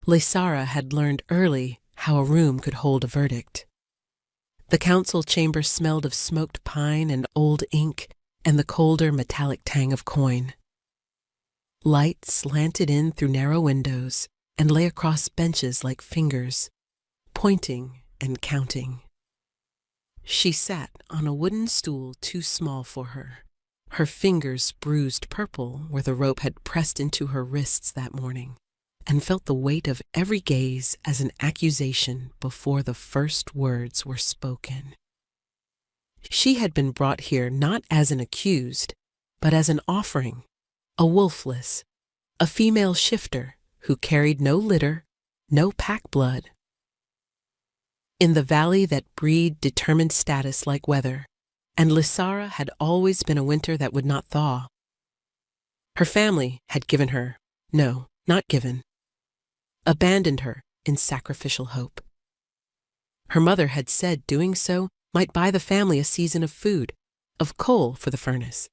Lysara had learned early how a room could hold a verdict. The council chamber smelled of smoked pine and old ink and the colder metallic tang of coin. Light slanted in through narrow windows and lay across benches like fingers, pointing and counting. She sat on a wooden stool too small for her, her fingers bruised purple where the rope had pressed into her wrists that morning, and felt the weight of every gaze as an accusation before the first words were spoken. She had been brought here not as an accused, but as an offering, a wolfless, a female shifter who carried no litter, no pack blood. In the valley that breed determined status like weather, and Lysara had always been a winter that would not thaw. Her family had given her, no, not given, abandoned her in sacrificial hope. Her mother had said doing so might buy the family a season of food, of coal for the furnace.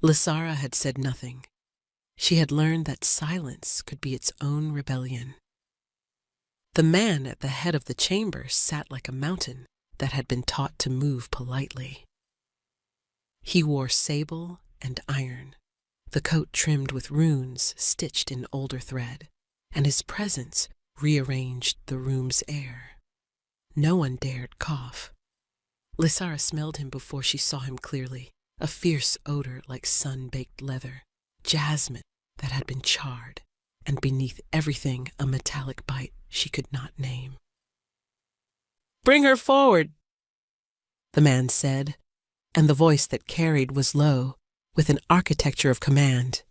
Lysara had said nothing. She had learned that silence could be its own rebellion. The man at the head of the chamber sat like a mountain that had been taught to move politely. He wore sable and iron, the coat trimmed with runes stitched in older thread, and his presence rearranged the room's air. No one dared cough. Lysara smelled him before she saw him clearly, a fierce odor like sun-baked leather, jasmine that had been charred, and beneath everything a metallic bite she could not name. "Bring her forward," the man said, and the voice that carried was low, with an architecture of command.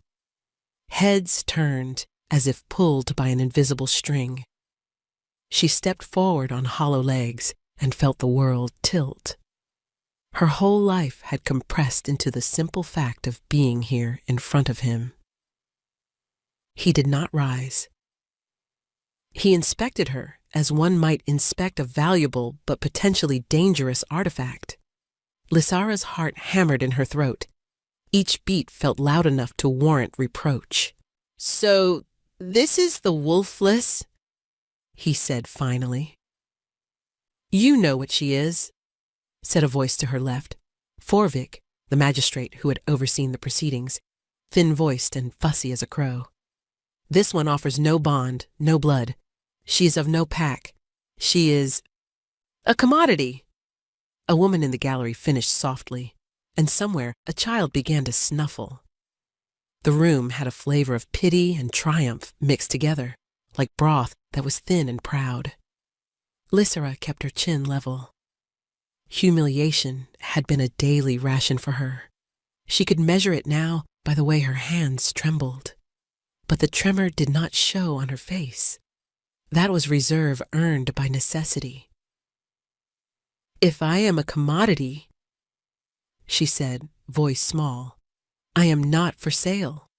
Heads turned as if pulled by an invisible string. She stepped forward on hollow legs and felt the world tilt. Her whole life had compressed into the simple fact of being here in front of him. He did not rise. He inspected her as one might inspect a valuable but potentially dangerous artifact. Lysara's heart hammered in her throat. Each beat felt loud enough to warrant reproach. "So, this is the wolfless?" he said finally. "You know what she is," said a voice to her left. Forvik, the magistrate who had overseen the proceedings, thin-voiced and fussy as a crow. "This one offers no bond, no blood. She is of no pack. She is a commodity." A woman in the gallery finished softly, and somewhere a child began to snuffle. The room had a flavor of pity and triumph mixed together, like broth that was thin and proud. Lysara kept her chin level. Humiliation had been a daily ration for her. She could measure it now by the way her hands trembled. But the tremor did not show on her face. That was reserve earned by necessity. "If I am a commodity," she said, voice small, "I am not for sale."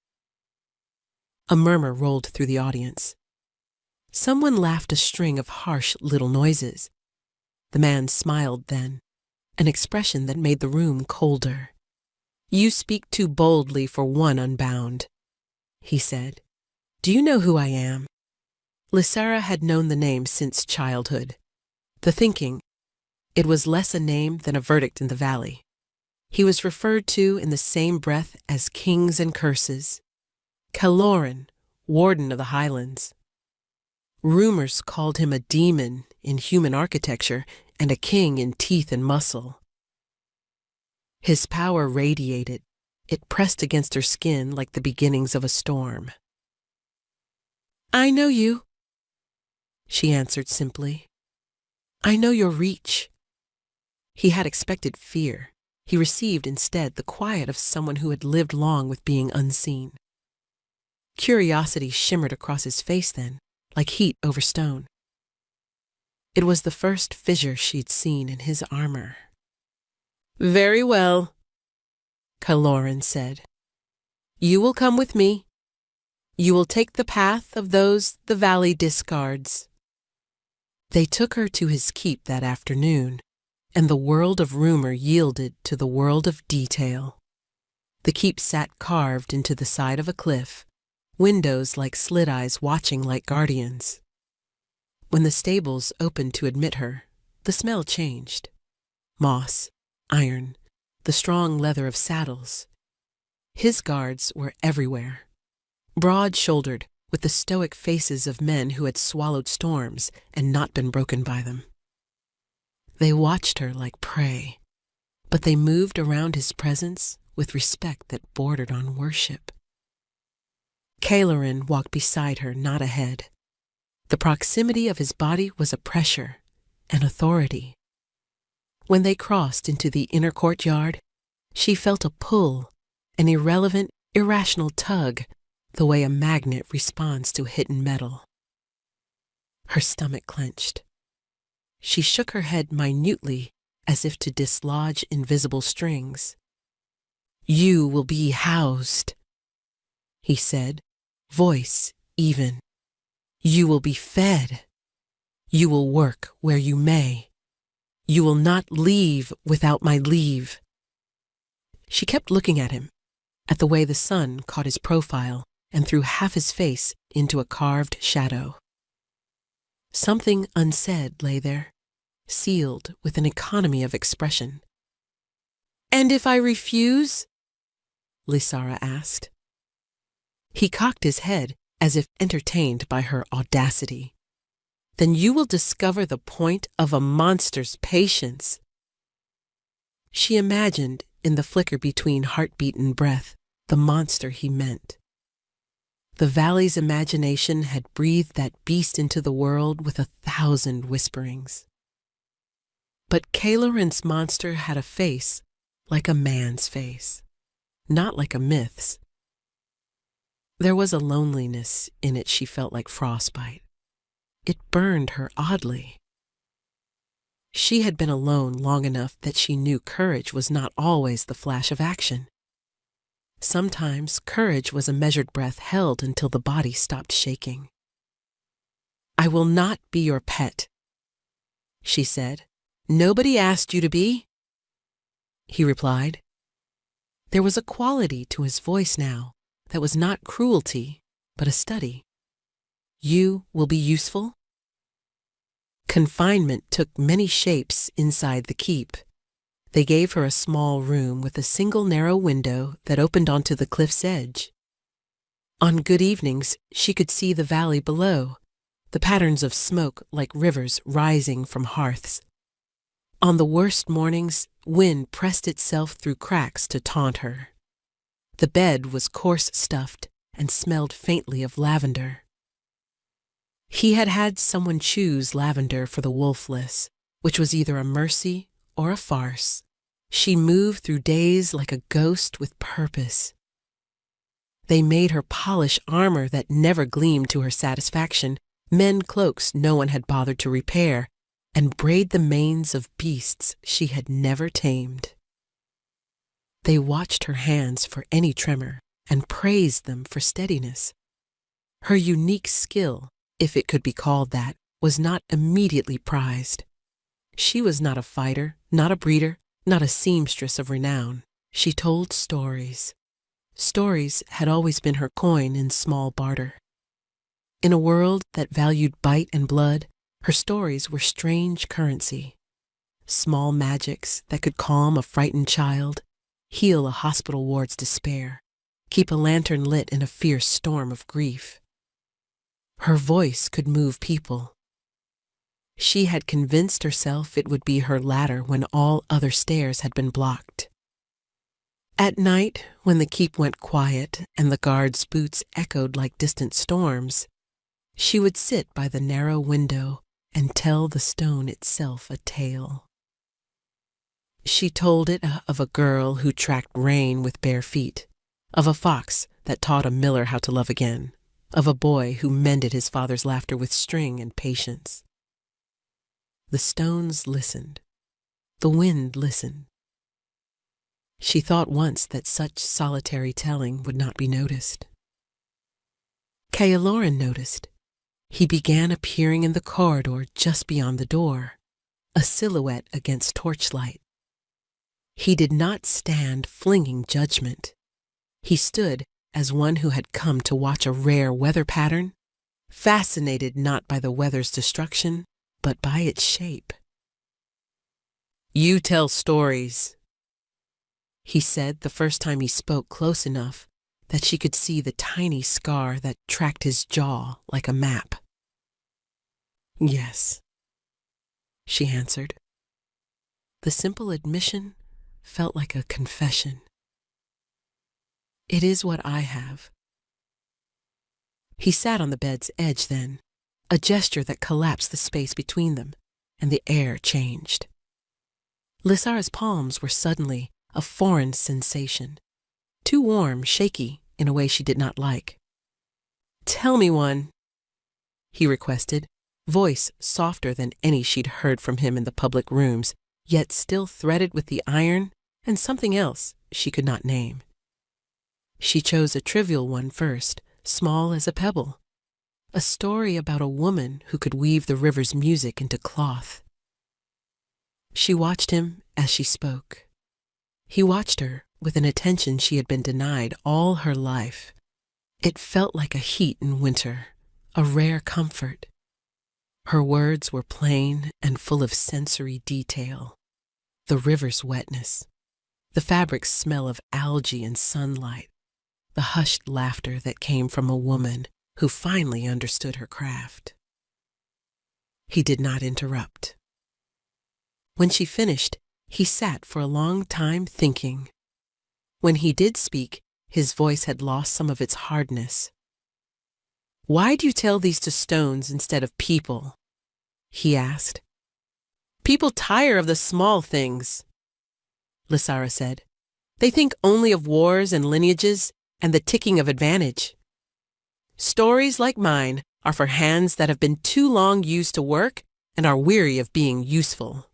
A murmur rolled through the audience. Someone laughed a string of harsh little noises. The man smiled then, an expression that made the room colder. "You speak too boldly for one unbound," he said. "Do you know who I am?" Lysara had known the name since childhood. The thinking, it was less a name than a verdict in the valley. He was referred to in the same breath as kings and curses. Caloran, warden of the highlands. Rumors called him a demon in human architecture and a king in teeth and muscle. His power radiated. It pressed against her skin like the beginnings of a storm. "I know you," she answered simply. "I know your reach." He had expected fear. He received instead the quiet of someone who had lived long with being unseen. Curiosity shimmered across his face then, like heat over stone. It was the first fissure she'd seen in his armor. "Very well," Caloran said. "You will come with me. You will take the path of those the valley discards." They took her to his keep that afternoon, and the world of rumor yielded to the world of detail. The keep sat carved into the side of a cliff, windows like slit eyes watching like guardians. When the stables opened to admit her, the smell changed. Moss, iron, the strong leather of saddles. His guards were everywhere, broad-shouldered, with the stoic faces of men who had swallowed storms and not been broken by them. They watched her like prey, but they moved around his presence with respect that bordered on worship. Cailerin walked beside her, not ahead. The proximity of his body was a pressure, an authority. When they crossed into the inner courtyard, she felt a pull, an irrelevant, irrational tug, the way a magnet responds to hidden metal. Her stomach clenched. She shook her head minutely as if to dislodge invisible strings. "You will be housed," he said, voice even. "You will be fed. You will work where you may. You will not leave without my leave." She kept looking at him, at the way the sun caught his profile and threw half his face into a carved shadow. Something unsaid lay there, sealed with an economy of expression. "And if I refuse?" Lysara asked. He cocked his head as if entertained by her audacity. "Then you will discover the point of a monster's patience." She imagined, in the flicker between heartbeat and breath, the monster he meant. The valley's imagination had breathed that beast into the world with 1,000 whisperings. But Cailerin's monster had a face like a man's face, not like a myth's. There was a loneliness in it she felt like frostbite. It burned her oddly. She had been alone long enough that she knew courage was not always the flash of action. Sometimes courage was a measured breath held until the body stopped shaking. "I will not be your pet," she said. "Nobody asked you to be," he replied. There was a quality to his voice now that was not cruelty, but a study. "You will be useful?" Confinement took many shapes inside the keep. They gave her a small room with a single narrow window that opened onto the cliff's edge. On good evenings, she could see the valley below, the patterns of smoke like rivers rising from hearths. On the worst mornings, wind pressed itself through cracks to taunt her. The bed was coarse stuffed and smelled faintly of lavender. He had had someone choose lavender for the wolfless, which was either a mercy or a farce. She moved through days like a ghost with purpose. They made her polish armor that never gleamed to her satisfaction, mend cloaks no one had bothered to repair, and braid the manes of beasts she had never tamed. They watched her hands for any tremor and praised them for steadiness. Her unique skill, if it could be called that, was not immediately prized. She was not a fighter, not a breeder, not a seamstress of renown. She told stories. Stories had always been her coin in small barter. In a world that valued bite and blood, her stories were strange currency. Small magics that could calm a frightened child, heal a hospital ward's despair, keep a lantern lit in a fierce storm of grief. Her voice could move people. She had convinced herself it would be her ladder when all other stairs had been blocked. At night, when the keep went quiet and the guards' boots echoed like distant storms, she would sit by the narrow window and tell the stone itself a tale. She told it of a girl who tracked rain with bare feet, of a fox that taught a miller how to love again, of a boy who mended his father's laughter with string and patience. The stones listened. The wind listened. She thought once that such solitary telling would not be noticed. Cailerin noticed. He began appearing in the corridor just beyond the door, a silhouette against torchlight. He did not stand flinging judgment. He stood as one who had come to watch a rare weather pattern, fascinated not by the weather's destruction, but by its shape. "You tell stories," he said the first time he spoke close enough that she could see the tiny scar that tracked his jaw like a map. "Yes," she answered. The simple admission felt like a confession. "It is what I have." He sat on the bed's edge then, a gesture that collapsed the space between them, and the air changed. Lysara's palms were suddenly a foreign sensation, too warm, shaky, in a way she did not like. "Tell me one," he requested, voice softer than any she'd heard from him in the public rooms, yet still threaded with the iron and something else she could not name. She chose a trivial one first, small as a pebble. A story about a woman who could weave the river's music into cloth. She watched him as she spoke. He watched her with an attention she had been denied all her life. It felt like a heat in winter, a rare comfort. Her words were plain and full of sensory detail. The river's wetness, the fabric's smell of algae and sunlight, the hushed laughter that came from a woman who finally understood her craft. He did not interrupt. When she finished, he sat for a long time thinking. When he did speak, his voice had lost some of its hardness. "Why do you tell these to stones instead of people?" he asked. "People tire of the small things," Lysara said. "They think only of wars and lineages and the ticking of advantage. Stories like mine are for hands that have been too long used to work and are weary of being useful."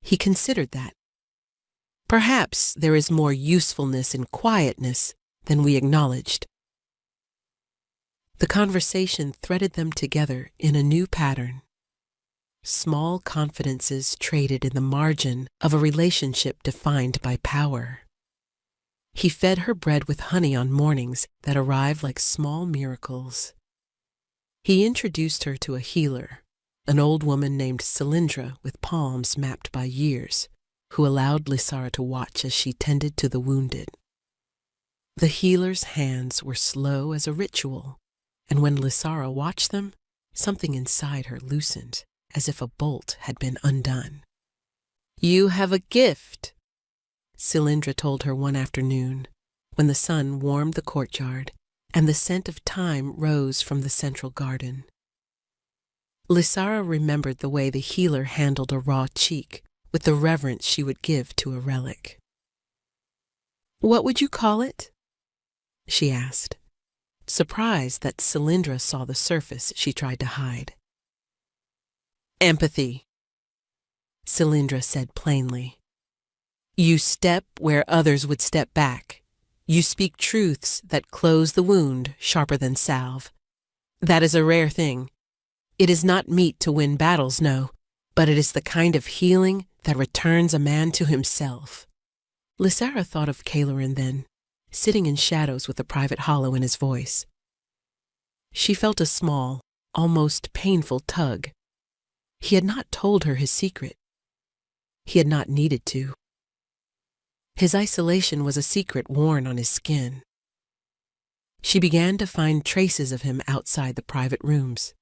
He considered that. Perhaps there is more usefulness in quietness than we acknowledged. The conversation threaded them together in a new pattern. Small confidences traded in the margin of a relationship defined by power. He fed her bread with honey on mornings that arrived like small miracles. He introduced her to a healer, an old woman named Cylindra with palms mapped by years, who allowed Lysara to watch as she tended to the wounded. The healer's hands were slow as a ritual, and when Lysara watched them, something inside her loosened, as if a bolt had been undone. "You have a gift," Cylindra told her one afternoon, when the sun warmed the courtyard and the scent of thyme rose from the central garden. Lysara remembered the way the healer handled a raw cheek with the reverence she would give to a relic. "What would you call it?" she asked, surprised that Cylindra saw the surface she tried to hide. "Empathy," Cylindra said plainly. "You step where others would step back. You speak truths that close the wound sharper than salve. That is a rare thing. It is not meet to win battles, no, but it is the kind of healing that returns a man to himself." Lysara thought of Cailerin then, sitting in shadows with a private hollow in his voice. She felt a small, almost painful tug. He had not told her his secret. He had not needed to. His isolation was a secret worn on his skin. She began to find traces of him outside the private rooms.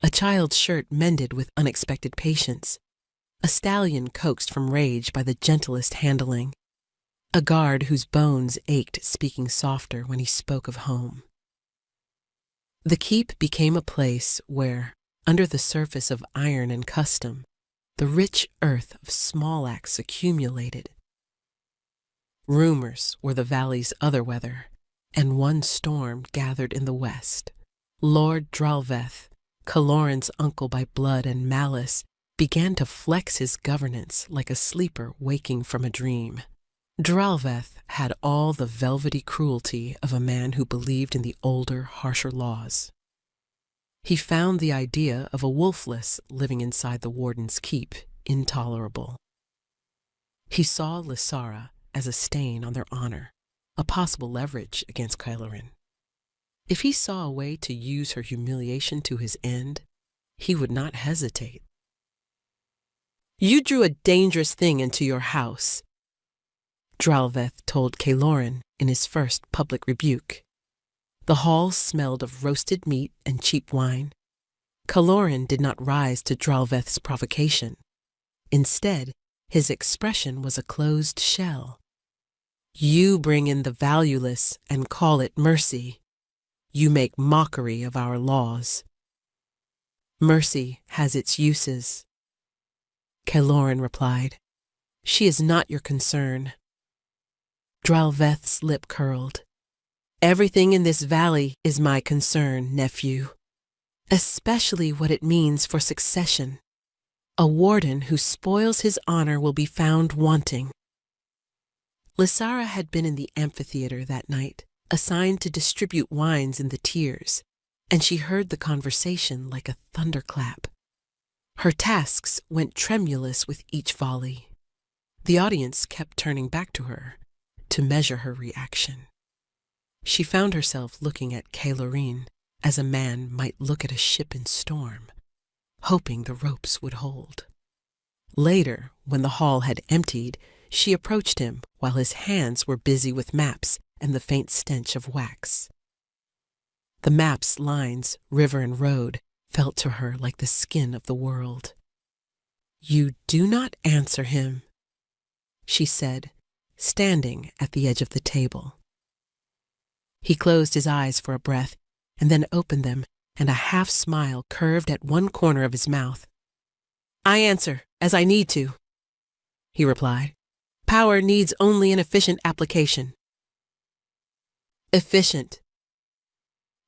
A child's shirt mended with unexpected patience. A stallion coaxed from rage by the gentlest handling. A guard whose bones ached speaking softer when he spoke of home. The keep became a place where, under the surface of iron and custom, the rich earth of small acts accumulated. Rumors were the valley's other weather, and one storm gathered in the west. Lord Dralveth, Calorin's uncle by blood and malice, began to flex his governance like a sleeper waking from a dream. Dralveth had all the velvety cruelty of a man who believed in the older, harsher laws. He found the idea of a wolfless living inside the warden's keep intolerable. He saw Lysara as a stain on their honor, a possible leverage against Kylorin. If he saw a way to use her humiliation to his end, he would not hesitate. "You drew a dangerous thing into your house," Dralveth told Kylorin in his first public rebuke. The hall smelled of roasted meat and cheap wine. Kylorin did not rise to Dralveth's provocation. Instead, his expression was a closed shell. "You bring in the valueless and call it mercy. You make mockery of our laws." "Mercy has its uses," Kylorin replied. "She is not your concern." Dralveth's lip curled. "Everything in this valley is my concern, nephew. Especially what it means for succession. A warden who spoils his honor will be found wanting." Lysara had been in the amphitheater that night, assigned to distribute wines in the tiers, and she heard the conversation like a thunderclap. Her tasks went tremulous with each volley. The audience kept turning back to her to measure her reaction. She found herself looking at Kylorin as a man might look at a ship in storm, hoping the ropes would hold. Later, when the hall had emptied, she approached him while his hands were busy with maps and the faint stench of wax. The map's lines, river and road, felt to her like the skin of the world. "You do not answer him," she said, standing at the edge of the table. He closed his eyes for a breath and then opened them, and a half-smile curved at one corner of his mouth. "I answer as I need to," he replied. "Power needs only an efficient application." "Efficient,"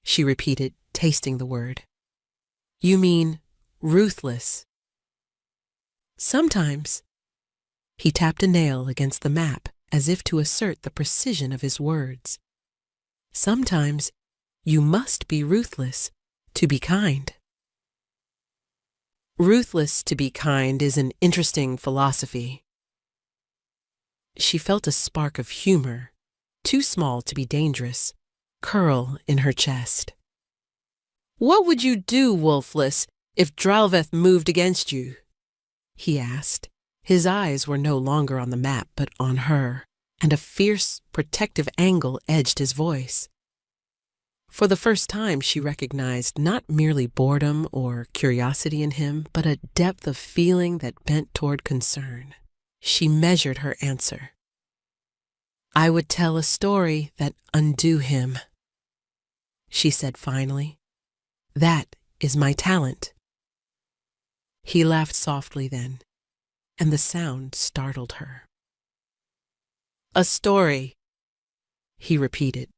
she repeated, tasting the word. "You mean ruthless." "Sometimes." He tapped a nail against the map as if to assert the precision of his words. "Sometimes you must be ruthless to be kind." "Ruthless to be kind is an interesting philosophy." She felt a spark of humor, too small to be dangerous, curl in her chest. "What would you do, Wolfless, if Dralveth moved against you?" he asked. His eyes were no longer on the map but on her, and a fierce, protective angle edged his voice. For the first time she recognized not merely boredom or curiosity in him, but a depth of feeling that bent toward concern. She measured her answer. "I would tell a story that undo him," she said finally. "That is my talent." He laughed softly then, and the sound startled her. "A story," he repeated.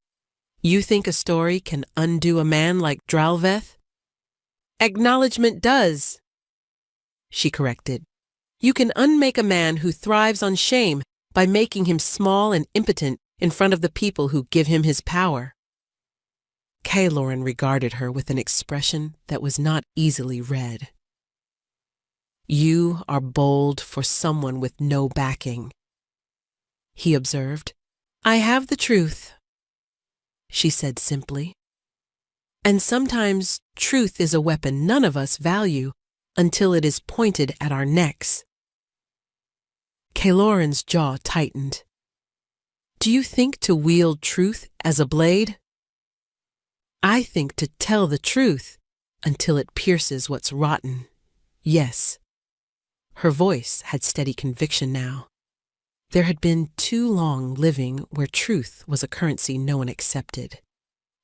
"You think a story can undo a man like Dralveth?" "Acknowledgement does," she corrected. "You can unmake a man who thrives on shame by making him small and impotent in front of the people who give him his power." Kylorin regarded her with an expression that was not easily read. "You are bold for someone with no backing," he observed. "I have the truth," she said simply. "And sometimes truth is a weapon none of us value until it is pointed at our necks." Kylorin's jaw tightened. "Do you think to wield truth as a blade?" "I think to tell the truth until it pierces what's rotten. Yes." Her voice had steady conviction now. There had been too long living where truth was a currency no one accepted.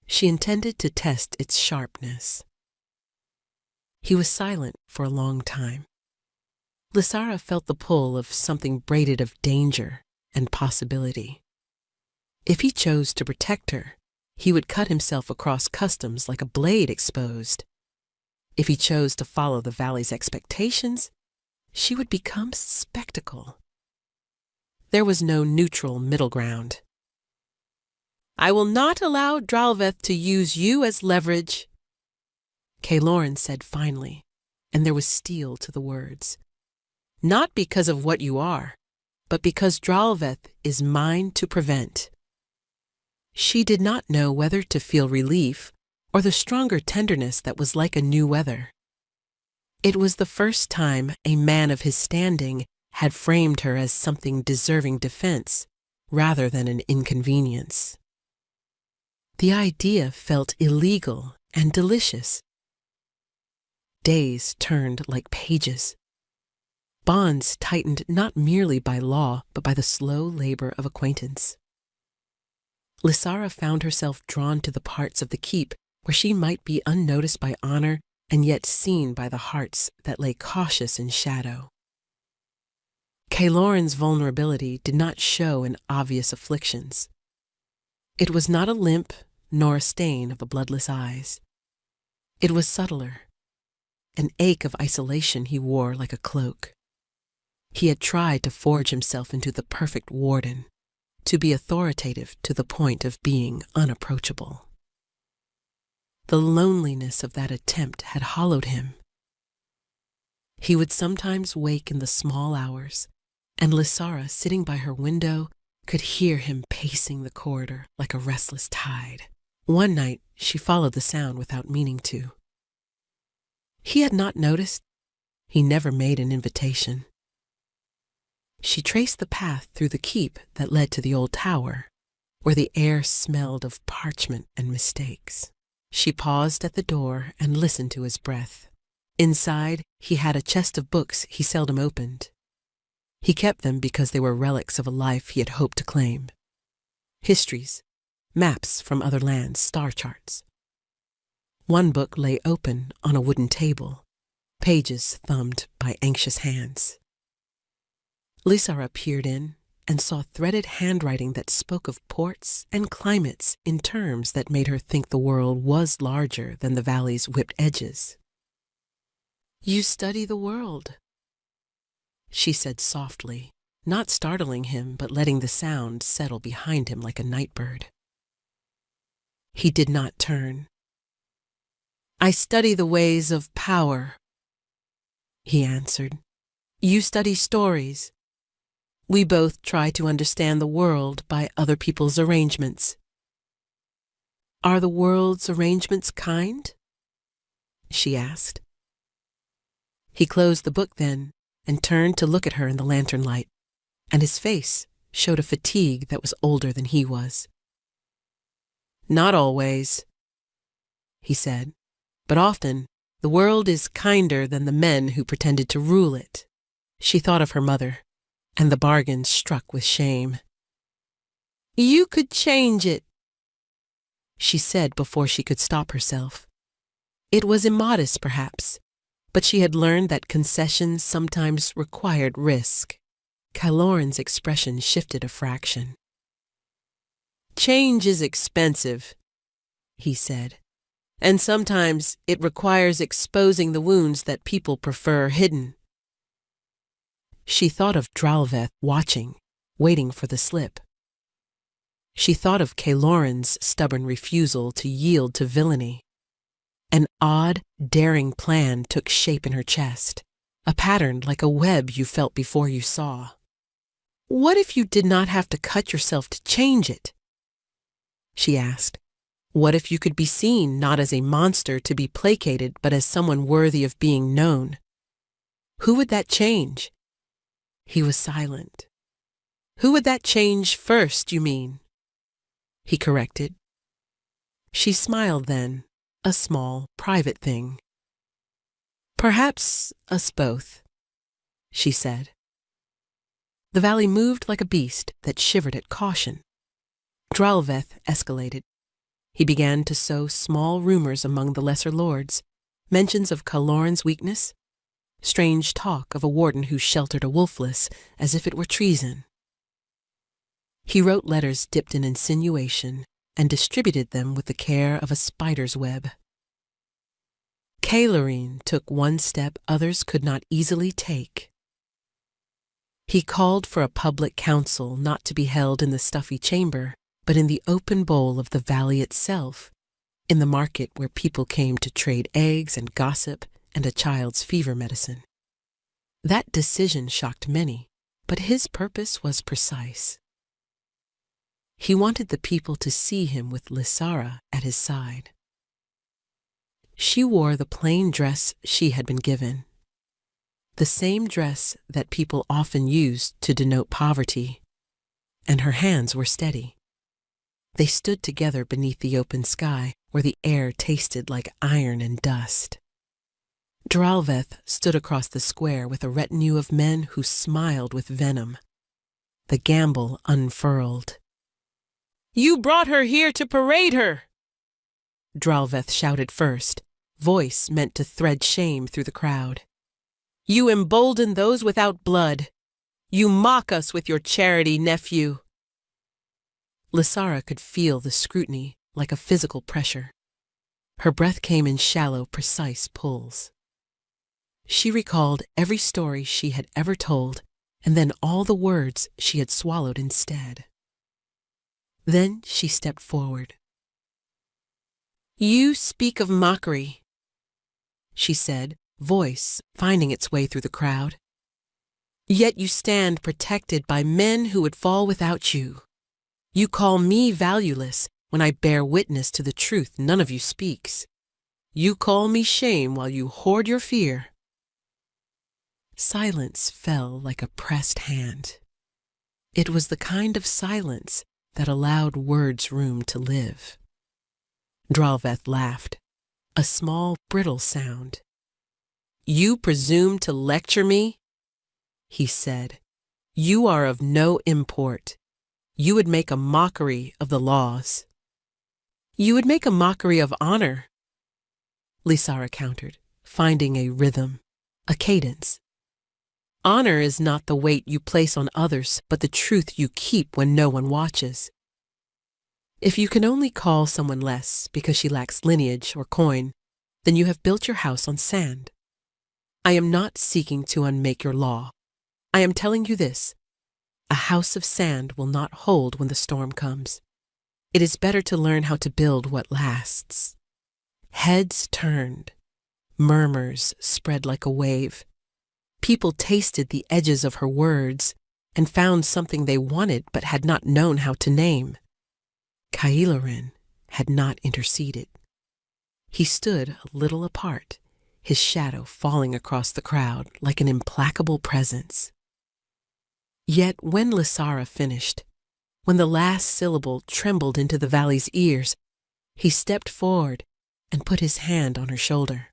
She intended to test its sharpness. He was silent for a long time. Lysara felt the pull of something braided of danger and possibility. If he chose to protect her, he would cut himself across customs like a blade exposed. If he chose to follow the valley's expectations, she would become spectacle. There was no neutral middle ground. "I will not allow Dralveth to use you as leverage," Kylorin said finally, and there was steel to the words. "Not because of what you are, but because Dralveth is mine to prevent." She did not know whether to feel relief or the stronger tenderness that was like a new weather. It was the first time a man of his standing had framed her as something deserving defense rather than an inconvenience. The idea felt illegal and delicious. Days turned like pages. Bonds tightened not merely by law, but by the slow labor of acquaintance. Lysara found herself drawn to the parts of the keep where she might be unnoticed by honor and yet seen by the hearts that lay cautious in shadow. Caeloren's vulnerability did not show in obvious afflictions. It was not a limp nor a stain of the bloodless eyes. It was subtler, an ache of isolation he wore like a cloak. He had tried to forge himself into the perfect warden, to be authoritative to the point of being unapproachable. The loneliness of that attempt had hollowed him. He would sometimes wake in the small hours, and Lysara, sitting by her window, could hear him pacing the corridor like a restless tide. One night, she followed the sound without meaning to. He had not noticed. He never made an invitation. She traced the path through the keep that led to the old tower, where the air smelled of parchment and mistakes. She paused at the door and listened to his breath. Inside, he had a chest of books he seldom opened. He kept them because they were relics of a life he had hoped to claim. Histories, maps from other lands, star charts. One book lay open on a wooden table, pages thumbed by anxious hands. Lysara peered in and saw threaded handwriting that spoke of ports and climates in terms that made her think the world was larger than the valley's whipped edges. "You study the world," she said softly, not startling him but letting the sound settle behind him like a night bird. He did not turn. "I study the ways of power," he answered. "You study stories. We both try to understand the world by other people's arrangements." "Are the world's arrangements kind?" she asked. He closed the book then and turned to look at her in the lantern light, and his face showed a fatigue that was older than he was. "Not always," he said, "but often the world is kinder than the men who pretended to rule it." She thought of her mother, and the bargain struck with shame. "You could change it," she said before she could stop herself. It was immodest, perhaps, but she had learned that concessions sometimes required risk. Caeloren's expression shifted a fraction. "Change is expensive," he said, "and sometimes it requires exposing the wounds that people prefer hidden." She thought of Dralveth watching, waiting for the slip. She thought of Caeloren's stubborn refusal to yield to villainy. An odd, daring plan took shape in her chest, a pattern like a web you felt before you saw. "What if you did not have to cut yourself to change it?" she asked. "What if you could be seen not as a monster to be placated, but as someone worthy of being known? Who would that change?" He was silent. "Who would that change first, you mean?" he corrected. She smiled then, a small, private thing. "Perhaps us both," she said. The valley moved like a beast that shivered at caution. Dralveth escalated. He began to sow small rumors among the lesser lords, mentions of Caeloren's weakness, strange talk of a warden who sheltered a wolfless as if it were treason. He wrote letters dipped in insinuation and distributed them with the care of a spider's web. Caeloren took one step others could not easily take. He called for a public council not to be held in the stuffy chamber, but in the open bowl of the valley itself, in the market where people came to trade eggs and gossip and a child's fever medicine. That decision shocked many, but his purpose was precise. He wanted the people to see him with Lysara at his side. She wore the plain dress she had been given, the same dress that people often used to denote poverty, and her hands were steady. They stood together beneath the open sky where the air tasted like iron and dust. Dralveth stood across the square with a retinue of men who smiled with venom. The gamble unfurled. "You brought her here to parade her!" Dralveth shouted first, voice meant to thread shame through the crowd. "You embolden those without blood. You mock us with your charity, nephew." Lysara could feel the scrutiny like a physical pressure. Her breath came in shallow, precise pulls. She recalled every story she had ever told, and then all the words she had swallowed instead. Then she stepped forward. "You speak of mockery," she said, voice finding its way through the crowd. "Yet you stand protected by men who would fall without you. You call me valueless when I bear witness to the truth none of you speaks. You call me shame while you hoard your fear." Silence fell like a pressed hand. It was the kind of silence that allowed words room to live. Dralveth laughed, a small, brittle sound. "You presume to lecture me?" he said. "You are of no import. You would make a mockery of the laws." "You would make a mockery of honor," Lysara countered, finding a rhythm, a cadence. "Honor is not the weight you place on others, but the truth you keep when no one watches. If you can only call someone less because she lacks lineage or coin, then you have built your house on sand. I am not seeking to unmake your law. I am telling you this: a house of sand will not hold when the storm comes. It is better to learn how to build what lasts." Heads turned. Murmurs spread like a wave. People tasted the edges of her words and found something they wanted but had not known how to name. Cailarin had not interceded. He stood a little apart, his shadow falling across the crowd like an implacable presence. Yet when Lysara finished, when the last syllable trembled into the valley's ears, he stepped forward and put his hand on her shoulder.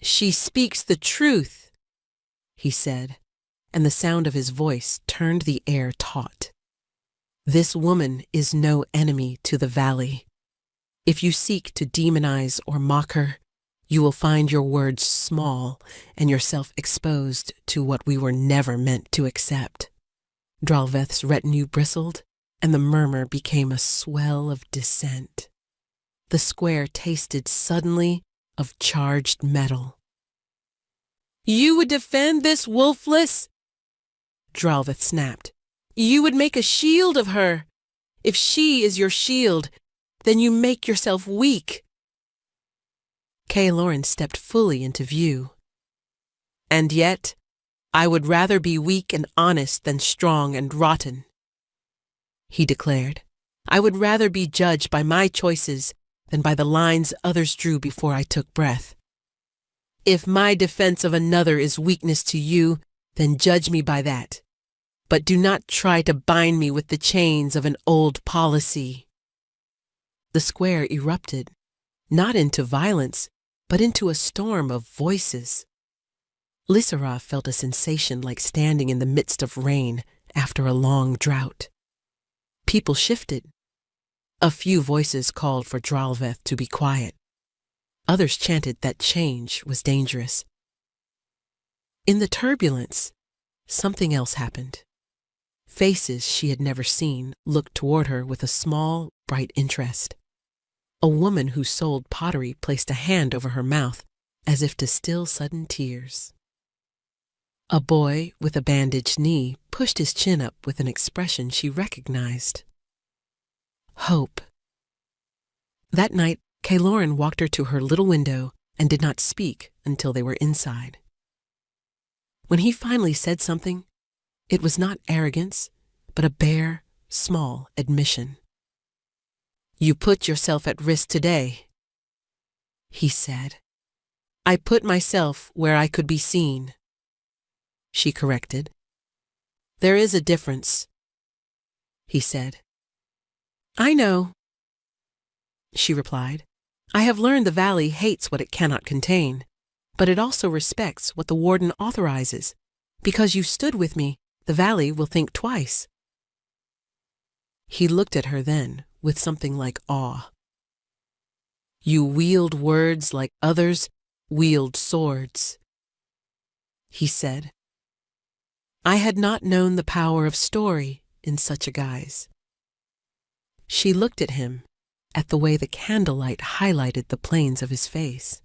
"She speaks the truth," he said, and the sound of his voice turned the air taut. "This woman is no enemy to the valley. If you seek to demonize or mock her, you will find your words small and yourself exposed to what we were never meant to accept." Dralveth's retinue bristled, and the murmur became a swell of dissent. The square tasted suddenly of charged metal. "You would defend this wolfless?" Dralveth snapped. "You would make a shield of her. If she is your shield, then you make yourself weak." Cailarin stepped fully into view. "And yet, I would rather be weak and honest than strong and rotten," he declared. "I would rather be judged by my choices than by the lines others drew before I took breath. If my defense of another is weakness to you, then judge me by that. But do not try to bind me with the chains of an old policy." The square erupted, not into violence, but into a storm of voices. Lysara felt a sensation like standing in the midst of rain after a long drought. People shifted. A few voices called for Dralveth to be quiet. Others chanted that change was dangerous. In the turbulence, something else happened. Faces she had never seen looked toward her with a small, bright interest. A woman who sold pottery placed a hand over her mouth as if to still sudden tears. A boy with a bandaged knee pushed his chin up with an expression she recognized. Hope. That night, Cailarin walked her to her little window and did not speak until they were inside. When he finally said something, it was not arrogance, but a bare, small admission. "You put yourself at risk today," he said. "I put myself where I could be seen," she corrected. "There is a difference," he said. "I know," she replied. "I have learned the valley hates what it cannot contain, but it also respects what the warden authorizes. Because you stood with me, the valley will think twice." He looked at her then with something like awe. "You wield words like others wield swords," he said. "I had not known the power of story in such a guise." She looked at him, at the way the candlelight highlighted the planes of his face.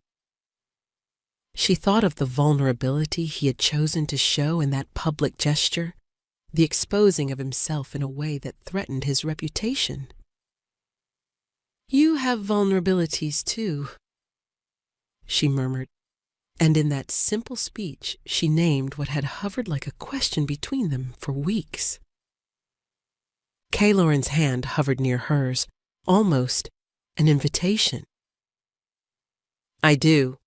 She thought of the vulnerability he had chosen to show in that public gesture, the exposing of himself in a way that threatened his reputation. "You have vulnerabilities too," she murmured, and in that simple speech she named what had hovered like a question between them for weeks. Caloran's hand hovered near hers, almost an invitation. "I do,"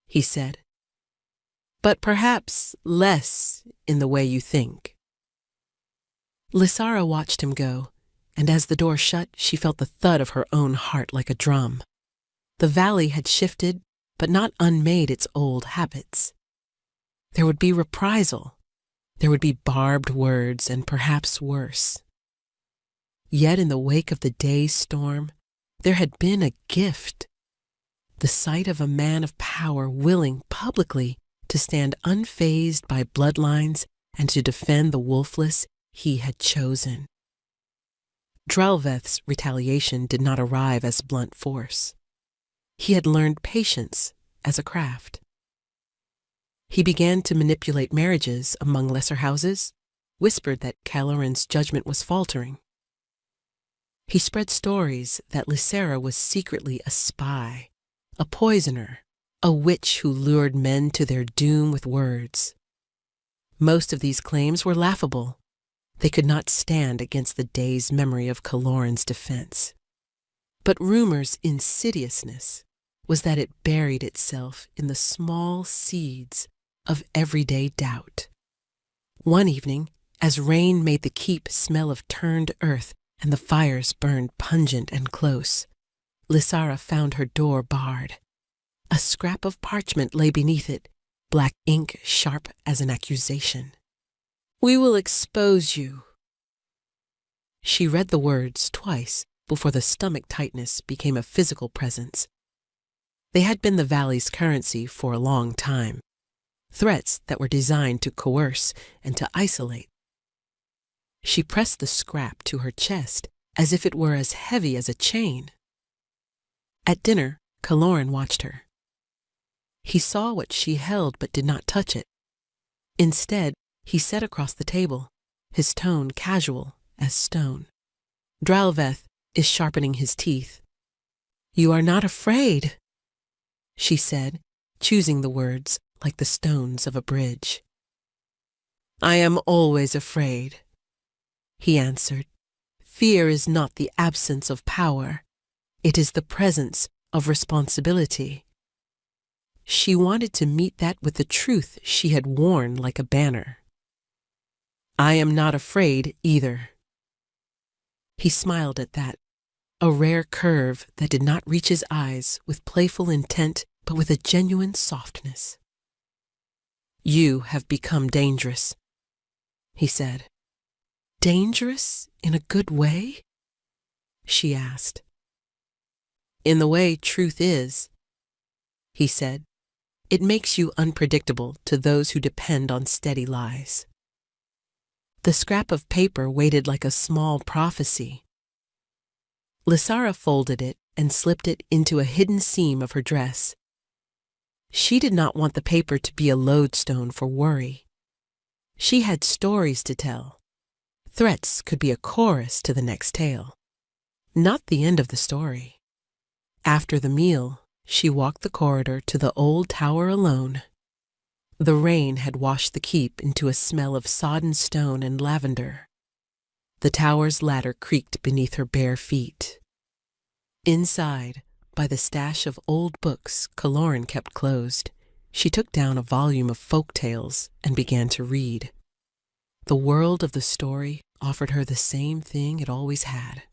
he said, "but perhaps less in the way you think." Lysara watched him go, and as the door shut, she felt the thud of her own heart like a drum. The valley had shifted, but not unmade its old habits. There would be reprisal. There would be barbed words, and perhaps worse. Yet in the wake of the day's storm, there had been a gift. The sight of a man of power willing publicly to stand unfazed by bloodlines and to defend the wolfless he had chosen. Drelveth's retaliation did not arrive as blunt force. He had learned patience as a craft. He began to manipulate marriages among lesser houses, whispered that Caloran's judgment was faltering. He spread stories that Lysara was secretly a spy, a poisoner, a witch who lured men to their doom with words. Most of these claims were laughable. They could not stand against the day's memory of Caloran's defense. But rumor's insidiousness was that it buried itself in the small seeds of everyday doubt. One evening, as rain made the keep smell of turned earth and the fires burned pungent and close, Lysara found her door barred. A scrap of parchment lay beneath it, black ink sharp as an accusation. "We will expose you." She read the words twice before the stomach tightness became a physical presence. They had been the valley's currency for a long time, threats that were designed to coerce and to isolate. She pressed the scrap to her chest as if it were as heavy as a chain. At dinner, Caloran watched her. He saw what she held but did not touch it. Instead, he sat across the table, his tone casual as stone. "Drelveth is sharpening his teeth." "You are not afraid," she said, choosing the words like the stones of a bridge. "I am always afraid," he answered. "Fear is not the absence of power. It is the presence of responsibility." She wanted to meet that with the truth she had worn like a banner. "I am not afraid either." He smiled at that, a rare curve that did not reach his eyes with playful intent but with a genuine softness. "You have become dangerous," he said. "Dangerous in a good way?" she asked. "In the way truth is," he said. "It makes you unpredictable to those who depend on steady lies." The scrap of paper waited like a small prophecy. Lysara folded it and slipped it into a hidden seam of her dress. She did not want the paper to be a lodestone for worry. She had stories to tell. Threats could be a chorus to the next tale, not the end of the story. After the meal, she walked the corridor to the old tower alone. The rain had washed the keep into a smell of sodden stone and lavender. The tower's ladder creaked beneath her bare feet. Inside, by the stash of old books Kaloran kept closed, she took down a volume of folk tales and began to read. The world of the story offered her the same thing it always had.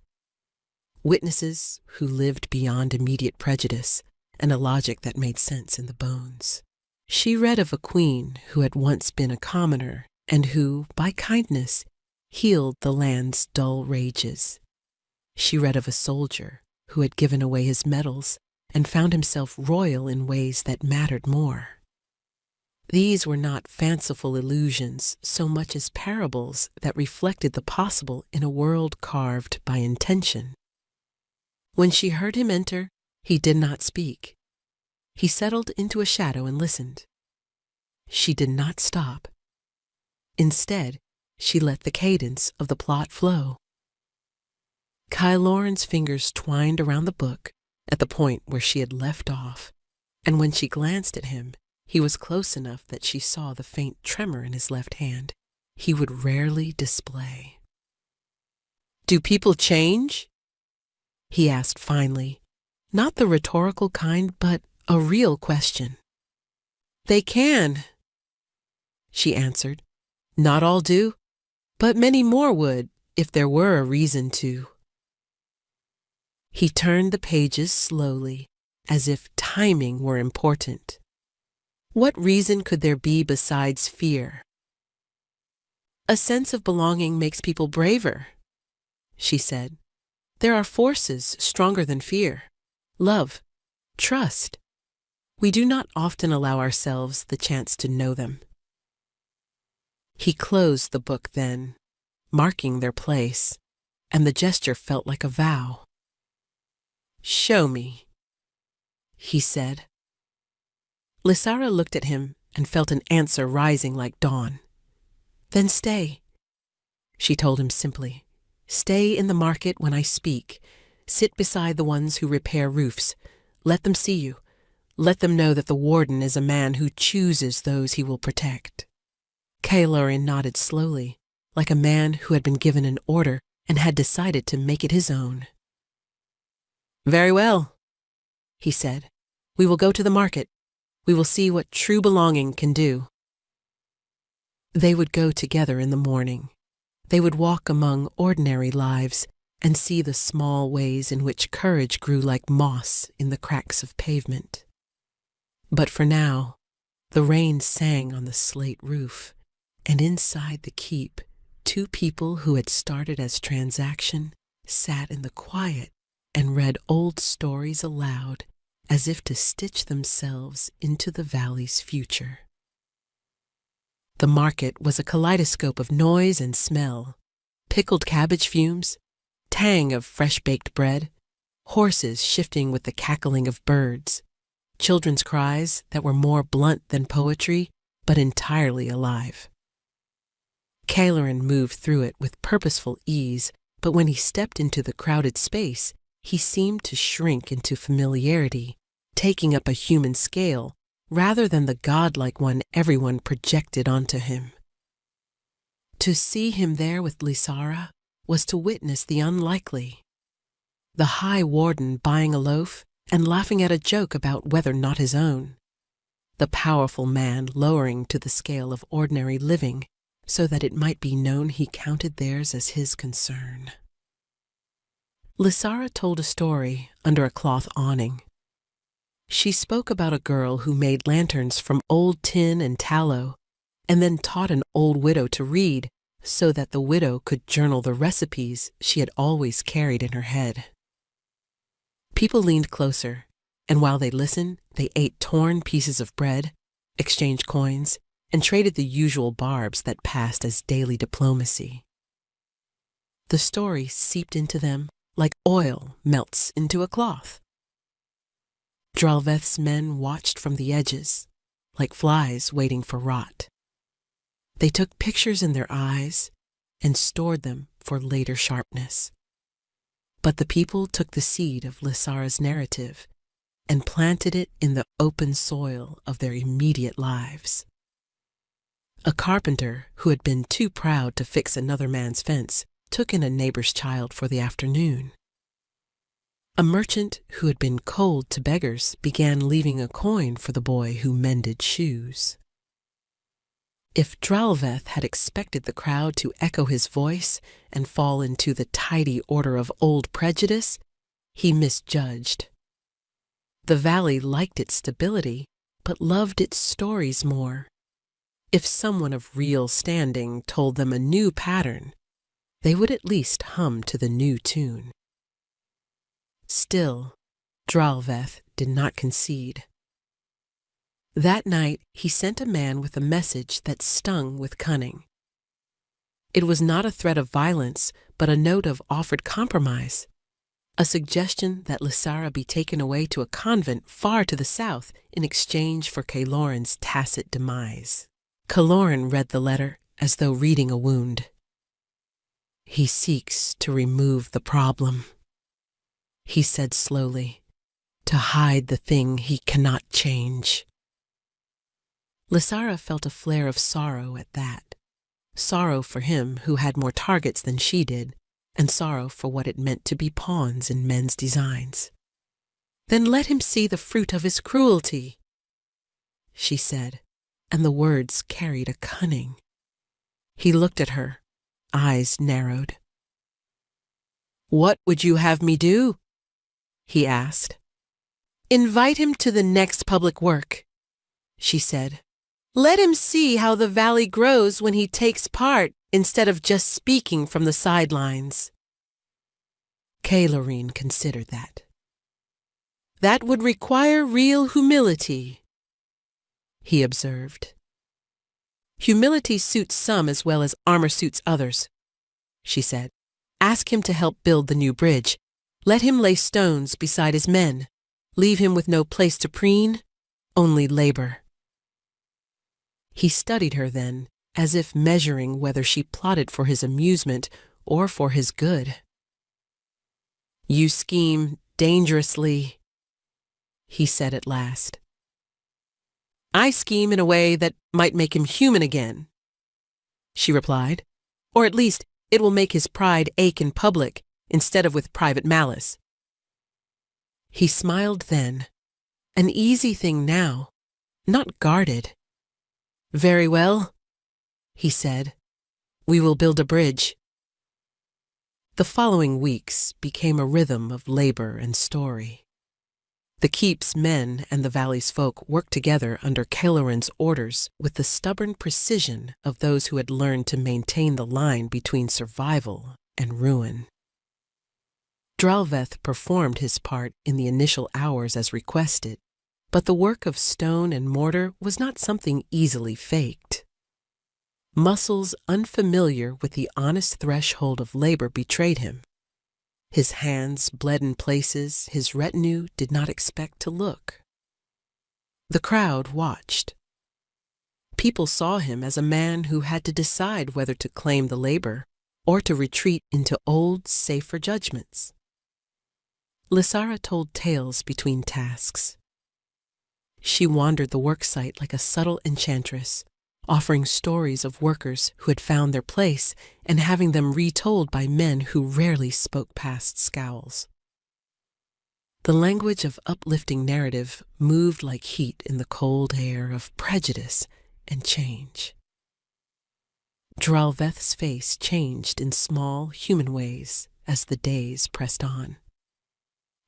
Witnesses who lived beyond immediate prejudice and a logic that made sense in the bones. She read of a queen who had once been a commoner and who, by kindness, healed the land's dull rages. She read of a soldier who had given away his medals and found himself royal in ways that mattered more. These were not fanciful illusions so much as parables that reflected the possible in a world carved by intention. When she heard him enter, he did not speak. He settled into a shadow and listened. She did not stop. Instead, she let the cadence of the plot flow. Kyloran's fingers twined around the book at the point where she had left off, and when she glanced at him, he was close enough that she saw the faint tremor in his left hand he would rarely display. "Do people change?" he asked finally, not the rhetorical kind, but a real question. "They can," she answered. "Not all do, but many more would if there were a reason to." He turned the pages slowly, as if timing were important. What reason could there be besides fear? "A sense of belonging makes people braver," she said. "There are forces stronger than fear. Love, trust. We do not often allow ourselves the chance to know them." He closed the book then, marking their place, and the gesture felt like a vow. "Show me," he said. Lysara looked at him and felt an answer rising like dawn. "Then stay," she told him simply. "Stay in the market when I speak. Sit beside the ones who repair roofs. Let them see you. Let them know that the warden is a man who chooses those he will protect." Kyloran nodded slowly, like a man who had been given an order and had decided to make it his own. "Very well," he said. "We will go to the market. We will see what true belonging can do." They would go together in the morning. They would walk among ordinary lives and see the small ways in which courage grew like moss in the cracks of pavement. But for now, the rain sang on the slate roof, and inside the keep, two people who had started as transaction sat in the quiet and read old stories aloud as if to stitch themselves into the valley's future. The market was a kaleidoscope of noise and smell, pickled cabbage fumes, tang of fresh-baked bread, horses shifting with the cackling of birds, children's cries that were more blunt than poetry, but entirely alive. Kyloran moved through it with purposeful ease, but when he stepped into the crowded space, he seemed to shrink into familiarity, taking up a human scale rather than the godlike one everyone projected onto him. To see him there with Lysara was to witness the unlikely. The High Warden buying a loaf and laughing at a joke about whether not his own. The powerful man lowering to the scale of ordinary living so that it might be known he counted theirs as his concern. Lysara told a story under a cloth awning. She spoke about a girl who made lanterns from old tin and tallow, and then taught an old widow to read so that the widow could journal the recipes she had always carried in her head. People leaned closer, and while they listened, they ate torn pieces of bread, exchanged coins, and traded the usual barbs that passed as daily diplomacy. The story seeped into them like oil melts into a cloth. Dralveth's men watched from the edges, like flies waiting for rot. They took pictures in their eyes and stored them for later sharpness. But the people took the seed of Lysara's narrative and planted it in the open soil of their immediate lives. A carpenter who had been too proud to fix another man's fence took in a neighbor's child for the afternoon. A merchant who had been cold to beggars began leaving a coin for the boy who mended shoes. If Dralveth had expected the crowd to echo his voice and fall into the tidy order of old prejudice, he misjudged. The valley liked its stability, but loved its stories more. If someone of real standing told them a new pattern, they would at least hum to the new tune. Still, Dralveth did not concede. That night he sent a man with a message that stung with cunning. It was not a threat of violence, but a note of offered compromise, a suggestion that Lysara be taken away to a convent far to the south in exchange for Caeloren's tacit demise. Caeloren read the letter as though reading a wound. "He seeks to remove the problem," he said slowly, "to hide the thing he cannot change." Lysara felt a flare of sorrow at that. Sorrow for him who had more targets than she did, and sorrow for what it meant to be pawns in men's designs. "Then let him see the fruit of his cruelty," she said, and the words carried a cunning. He looked at her, eyes narrowed. "What would you have me do?" he asked. "Invite him to the next public work," she said. "Let him see how the valley grows when he takes part instead of just speaking from the sidelines." Caeloren considered that. "That would require real humility," he observed. "Humility suits some as well as armor suits others," she said. "Ask him to help build the new bridge. Let him lay stones beside his men. Leave him with no place to preen, only labor." He studied her then, as if measuring whether she plotted for his amusement or for his good. "You scheme dangerously," he said at last. "I scheme in a way that might make him human again," she replied. "Or at least it will make his pride ache in public instead of with private malice." He smiled then, an easy thing now, not guarded. "Very well," he said. "We will build a bridge." The following weeks became a rhythm of labor and story. The keep's men and the valley's folk worked together under Caeloren's orders with the stubborn precision of those who had learned to maintain the line between survival and ruin. Dralveth performed his part in the initial hours as requested, but the work of stone and mortar was not something easily faked. Muscles unfamiliar with the honest threshold of labor betrayed him. His hands bled in places his retinue did not expect to look. The crowd watched. People saw him as a man who had to decide whether to claim the labor or to retreat into old, safer judgments. Lysara told tales between tasks. She wandered the worksite like a subtle enchantress, offering stories of workers who had found their place and having them retold by men who rarely spoke past scowls. The language of uplifting narrative moved like heat in the cold air of prejudice and change. Dralveth's face changed in small, human ways as the days pressed on.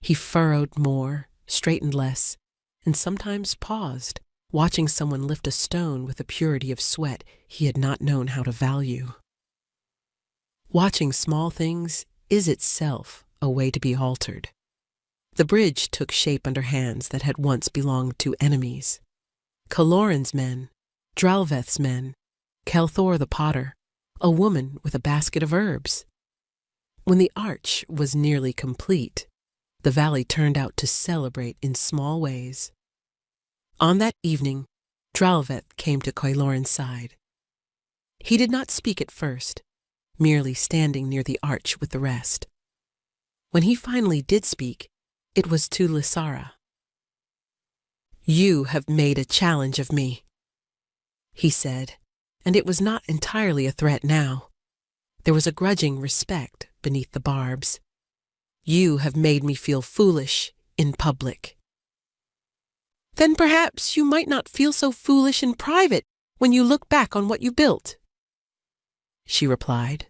He furrowed more, straightened less, and sometimes paused, watching someone lift a stone with a purity of sweat he had not known how to value. Watching small things is itself a way to be altered. The bridge took shape under hands that had once belonged to enemies. Caeloren's men, Dralveth's men, Kelthor the potter, a woman with a basket of herbs. When the arch was nearly complete, the valley turned out to celebrate in small ways. On that evening, Dralveth came to Caeloren's side. He did not speak at first, merely standing near the arch with the rest. When he finally did speak, it was to Lysara. "You have made a challenge of me," he said, and it was not entirely a threat now. There was a grudging respect beneath the barbs. "You have made me feel foolish in public." "Then perhaps you might not feel so foolish in private when you look back on what you built," she replied.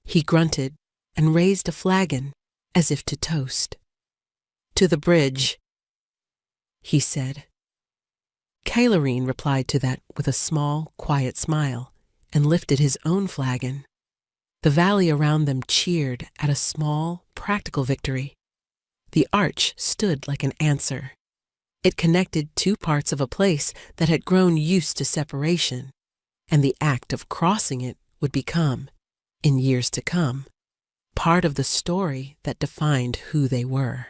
He grunted and raised a flagon as if to toast. "To the bridge," he said. Caelarine replied to that with a small, quiet smile and lifted his own flagon. The valley around them cheered at a small, practical victory. The arch stood like an answer. It connected two parts of a place that had grown used to separation, and the act of crossing it would become, in years to come, part of the story that defined who they were.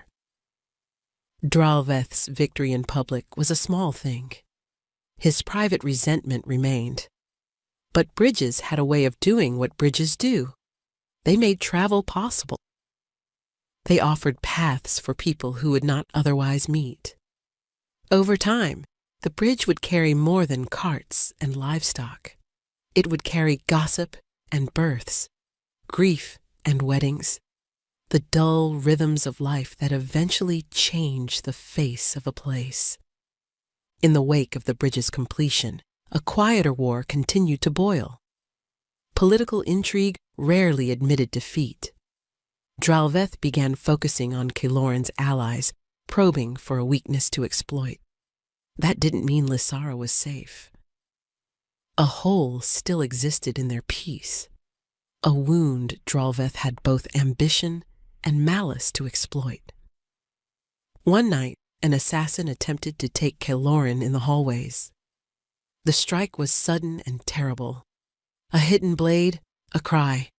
Dralveth's victory in public was a small thing. His private resentment remained. But bridges had a way of doing what bridges do. They made travel possible. They offered paths for people who would not otherwise meet. Over time, the bridge would carry more than carts and livestock. It would carry gossip and births, grief and weddings, the dull rhythms of life that eventually change the face of a place. In the wake of the bridge's completion, a quieter war continued to boil. Political intrigue rarely admitted defeat. Dralveth began focusing on Caeloren's allies, probing for a weakness to exploit. That didn't mean Lysara was safe. A hole still existed in their peace. A wound Dralveth had both ambition and malice to exploit. One night, an assassin attempted to take Caeloren in the hallways. The strike was sudden and terrible. A hidden blade, a cry,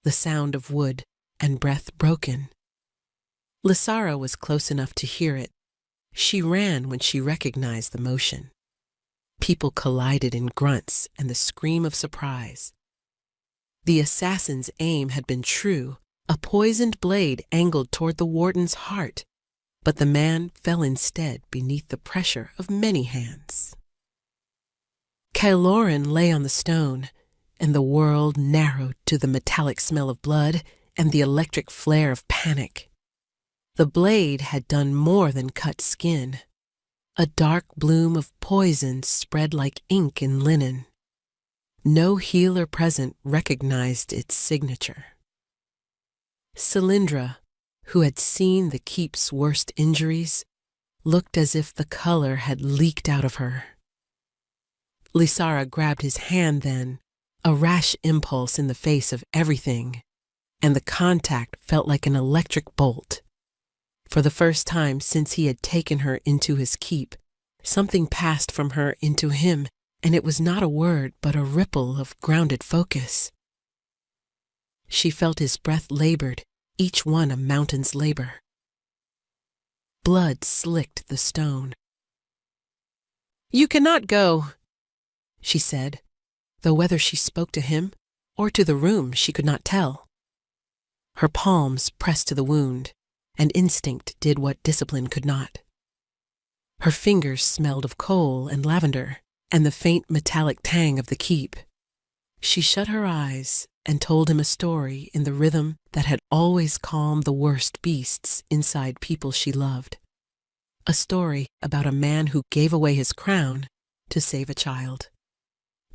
the sound of wood and breath broken. Lysara was close enough to hear it. She ran when she recognized the motion. People collided in grunts and the scream of surprise. The assassin's aim had been true, a poisoned blade angled toward the warden's heart, but the man fell instead beneath the pressure of many hands. Caeloren lay on the stone, and the world narrowed to the metallic smell of blood and the electric flare of panic. The blade had done more than cut skin. A dark bloom of poison spread like ink in linen. No healer present recognized its signature. Cylindra, who had seen the keep's worst injuries, looked as if the color had leaked out of her. Lysara grabbed his hand then, a rash impulse in the face of everything, and the contact felt like an electric bolt. For the first time since he had taken her into his keep, something passed from her into him, and it was not a word but a ripple of grounded focus. She felt his breath labored, each one a mountain's labor. Blood slicked the stone. "You cannot go," she said, though whether she spoke to him or to the room she could not tell. Her palms pressed to the wound, and instinct did what discipline could not. Her fingers smelled of coal and lavender, and the faint metallic tang of the keep. She shut her eyes and told him a story in the rhythm that had always calmed the worst beasts inside people she loved. A story about a man who gave away his crown to save a child.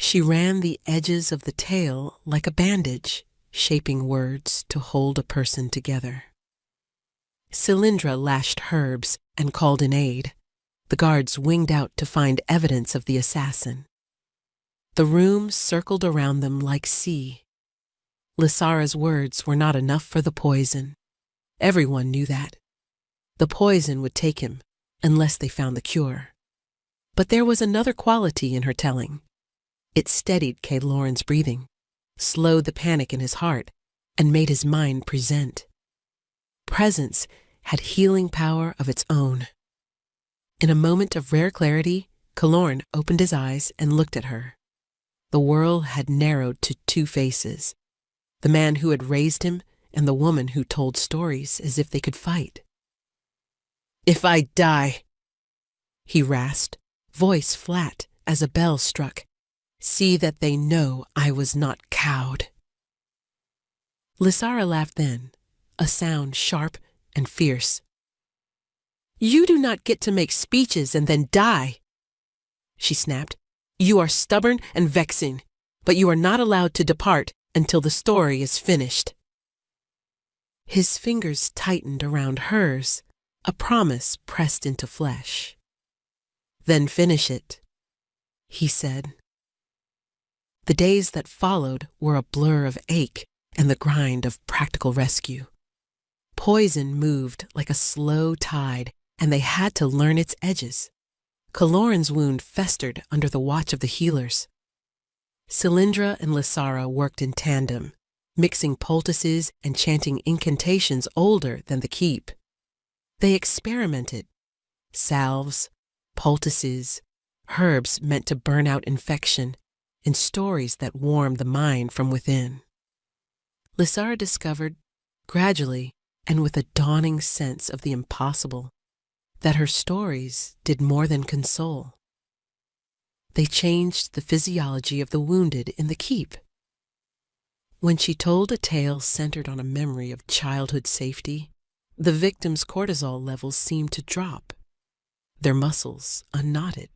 She ran the edges of the tale like a bandage, shaping words to hold a person together. Cylindra lashed herbs and called in aid. The guards winged out to find evidence of the assassin. The room circled around them like sea. Lysara's words were not enough for the poison. Everyone knew that. The poison would take him, unless they found the cure. But there was another quality in her telling. It steadied Caeloren's breathing, slowed the panic in his heart, and made his mind present. Presence had healing power of its own. In a moment of rare clarity, Caeloren opened his eyes and looked at her. The world had narrowed to two faces, the man who had raised him and the woman who told stories as if they could fight. "If I die," he rasped, voice flat as a bell struck, "see that they know I was not cowed." Lysara laughed then, a sound sharp and fierce. "You do not get to make speeches and then die," she snapped. "You are stubborn and vexing, but you are not allowed to depart until the story is finished." His fingers tightened around hers, a promise pressed into flesh. "Then finish it," he said. The days that followed were a blur of ache and the grind of practical rescue. Poison moved like a slow tide, and they had to learn its edges. Kaloran's wound festered under the watch of the healers. Cylindra and Lysara worked in tandem, mixing poultices and chanting incantations older than the keep. They experimented. Salves, poultices, herbs meant to burn out infection, and stories that warmed the mind from within. Lysara discovered, gradually and with a dawning sense of the impossible, that her stories did more than console. They changed the physiology of the wounded in the keep. When she told a tale centered on a memory of childhood safety, the victims' cortisol levels seemed to drop, their muscles unknotted.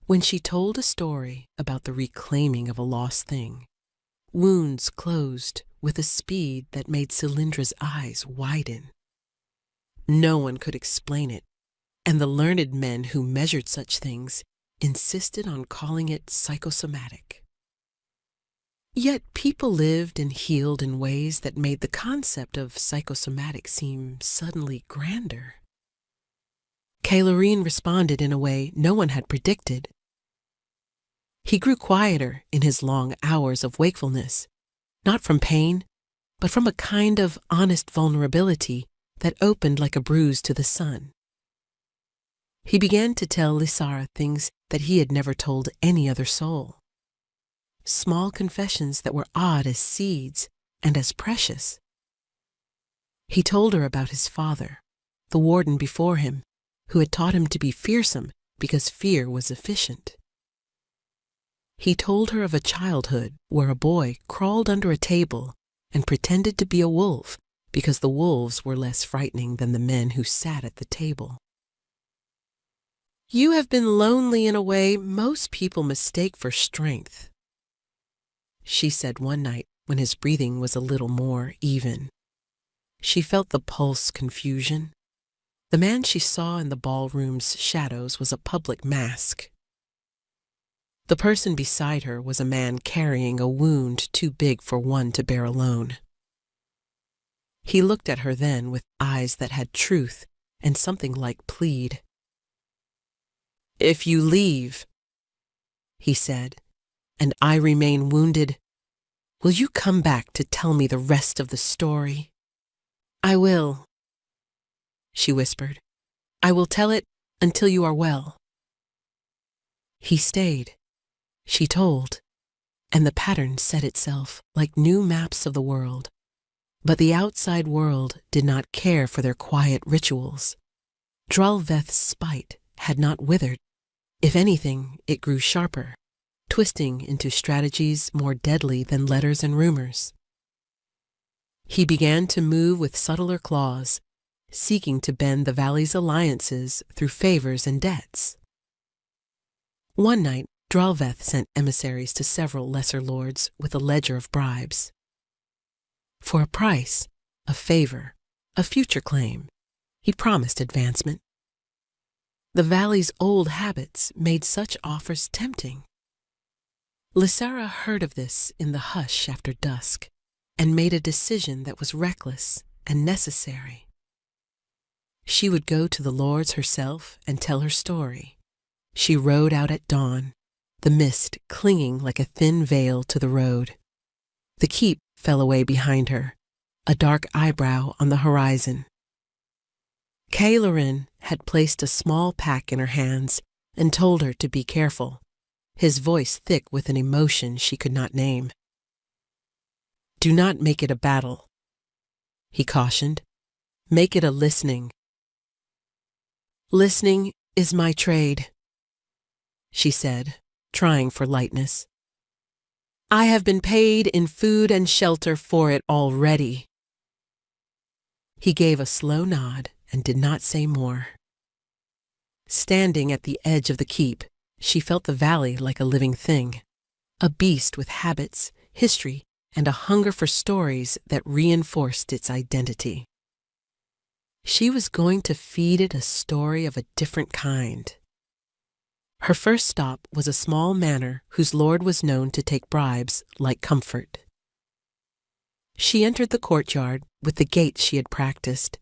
When she told a story about the reclaiming of a lost thing, wounds closed with a speed that made Cylindra's eyes widen. No one could explain it, and the learned men who measured such things insisted on calling it psychosomatic. Yet people lived and healed in ways that made the concept of psychosomatic seem suddenly grander. Kaloran responded in a way no one had predicted. He grew quieter in his long hours of wakefulness, not from pain, but from a kind of honest vulnerability that opened like a bruise to the sun. He began to tell Lysara things that he had never told any other soul. Small confessions that were odd as seeds and as precious. He told her about his father, the warden before him, who had taught him to be fearsome because fear was efficient. He told her of a childhood where a boy crawled under a table and pretended to be a wolf because the wolves were less frightening than the men who sat at the table. "You have been lonely in a way most people mistake for strength," she said one night when his breathing was a little more even. She felt the pulse confusion. The man she saw in the ballroom's shadows was a public mask. The person beside her was a man carrying a wound too big for one to bear alone. He looked at her then with eyes that had truth and something like plead. "If you leave," he said, "and I remain wounded, will you come back to tell me the rest of the story?" "I will," she whispered. "I will tell it until you are well." He stayed. She told, and the pattern set itself like new maps of the world. But the outside world did not care for their quiet rituals. Dralveth's spite had not withered. If anything, it grew sharper, twisting into strategies more deadly than letters and rumors. He began to move with subtler claws, seeking to bend the valley's alliances through favors and debts. One night, Dralveth sent emissaries to several lesser lords with a ledger of bribes. For a price, a favor, a future claim, he promised advancement. The valley's old habits made such offers tempting. Lysara heard of this in the hush after dusk and made a decision that was reckless and necessary. She would go to the lords herself and tell her story. She rode out at dawn, the mist clinging like a thin veil to the road. The keep fell away behind her, a dark eyebrow on the horizon. Kaloran had placed a small pack in her hands and told her to be careful, his voice thick with an emotion she could not name. "Do not make it a battle," he cautioned. "Make it a listening." "Listening is my trade," she said, trying for lightness. I have been paid in food and shelter for it already." He gave a slow nod and did not say more. Standing at the edge of the keep, she felt the valley like a living thing, a beast with habits, history, and a hunger for stories that reinforced its identity. She was going to feed it a story of a different kind. Her first stop was a small manor whose lord was known to take bribes like comfort. She entered the courtyard with the gait she had practiced,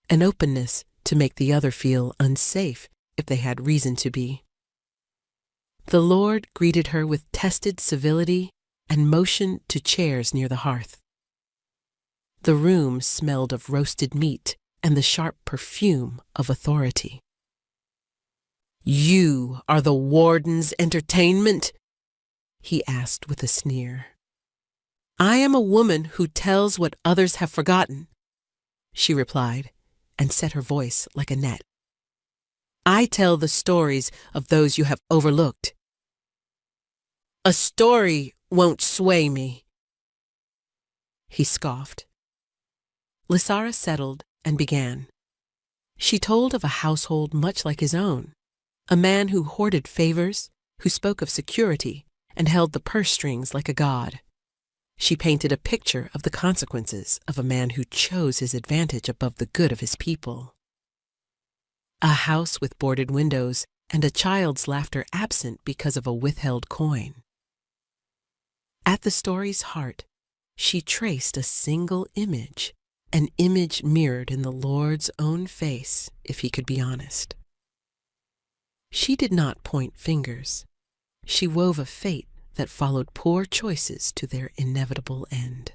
an openness to make the other feel unsafe if they had reason to be. The lord greeted her with tested civility and motioned to chairs near the hearth. The room smelled of roasted meat and the sharp perfume of authority. "You are the warden's entertainment?" he asked with a sneer. "I am a woman who tells what others have forgotten," she replied, and set her voice like a net. "I tell the stories of those you have overlooked." "A story won't sway me," he scoffed. Lysara settled and began. She told of a household much like his own, a man who hoarded favors, who spoke of security, and held the purse strings like a god. She painted a picture of the consequences of a man who chose his advantage above the good of his people. A house with boarded windows and a child's laughter absent because of a withheld coin. At the story's heart, she traced a single image, an image mirrored in the Lord's own face, if he could be honest. She did not point fingers. She wove a fate that followed poor choices to their inevitable end.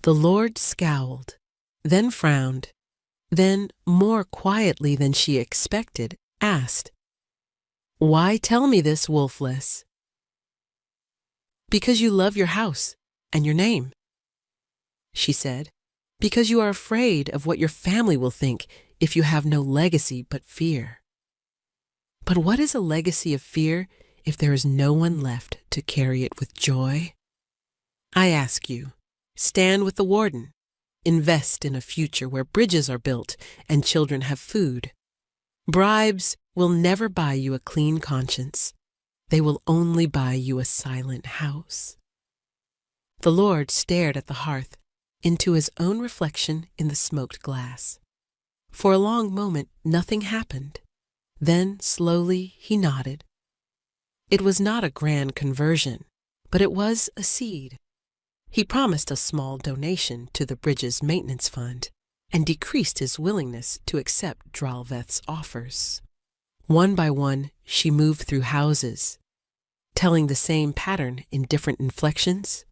The Lord scowled, then frowned, then, more quietly than she expected, asked, "Why tell me this, Wolfless?" "Because you love your house and your name," she said. "Because you are afraid of what your family will think if you have no legacy but fear." "But what is a legacy of fear if there is no one left to carry it with joy? I ask you, stand with the warden. Invest in a future where bridges are built and children have food. Bribes will never buy you a clean conscience. They will only buy you a silent house." The Lord stared at the hearth, into his own reflection in the smoked glass. For a long moment, nothing happened. Then, slowly, he nodded. It was not a grand conversion, but it was a seed. He promised a small donation to the bridge's maintenance fund and decreased his willingness to accept Dralveth's offers. One by one, she moved through houses, telling the same pattern in different inflections,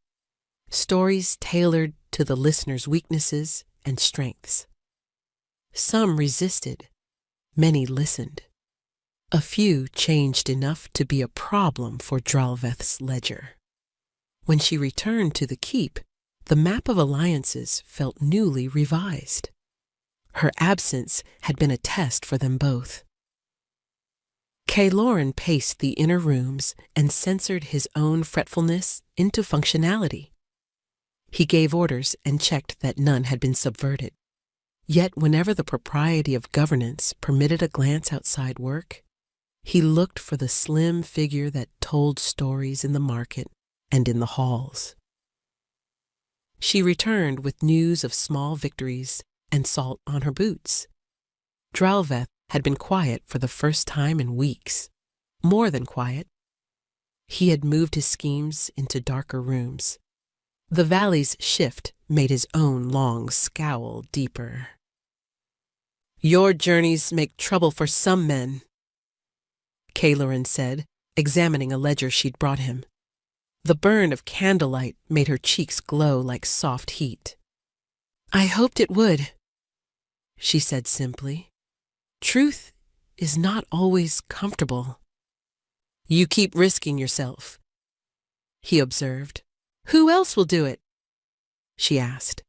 stories tailored to the listener's weaknesses and strengths. Some resisted, many listened. A few changed enough to be a problem for Dralveth's ledger. When she returned to the keep, the map of alliances felt newly revised. Her absence had been a test for them both. Caeloren paced the inner rooms and censored his own fretfulness into functionality. He gave orders and checked that none had been subverted. Yet whenever the propriety of governance permitted a glance outside work, he looked for the slim figure that told stories in the market and in the halls. She returned with news of small victories and salt on her boots. Dralveth had been quiet for the first time in weeks, more than quiet. He had moved his schemes into darker rooms. The valley's shift made his own long scowl deeper. "Your journeys make trouble for some men," Caeloren said, examining a ledger she'd brought him. The burn of candlelight made her cheeks glow like soft heat. "I hoped it would," she said simply. "Truth is not always comfortable." "You keep risking yourself," he observed. "Who else will do it?" she asked.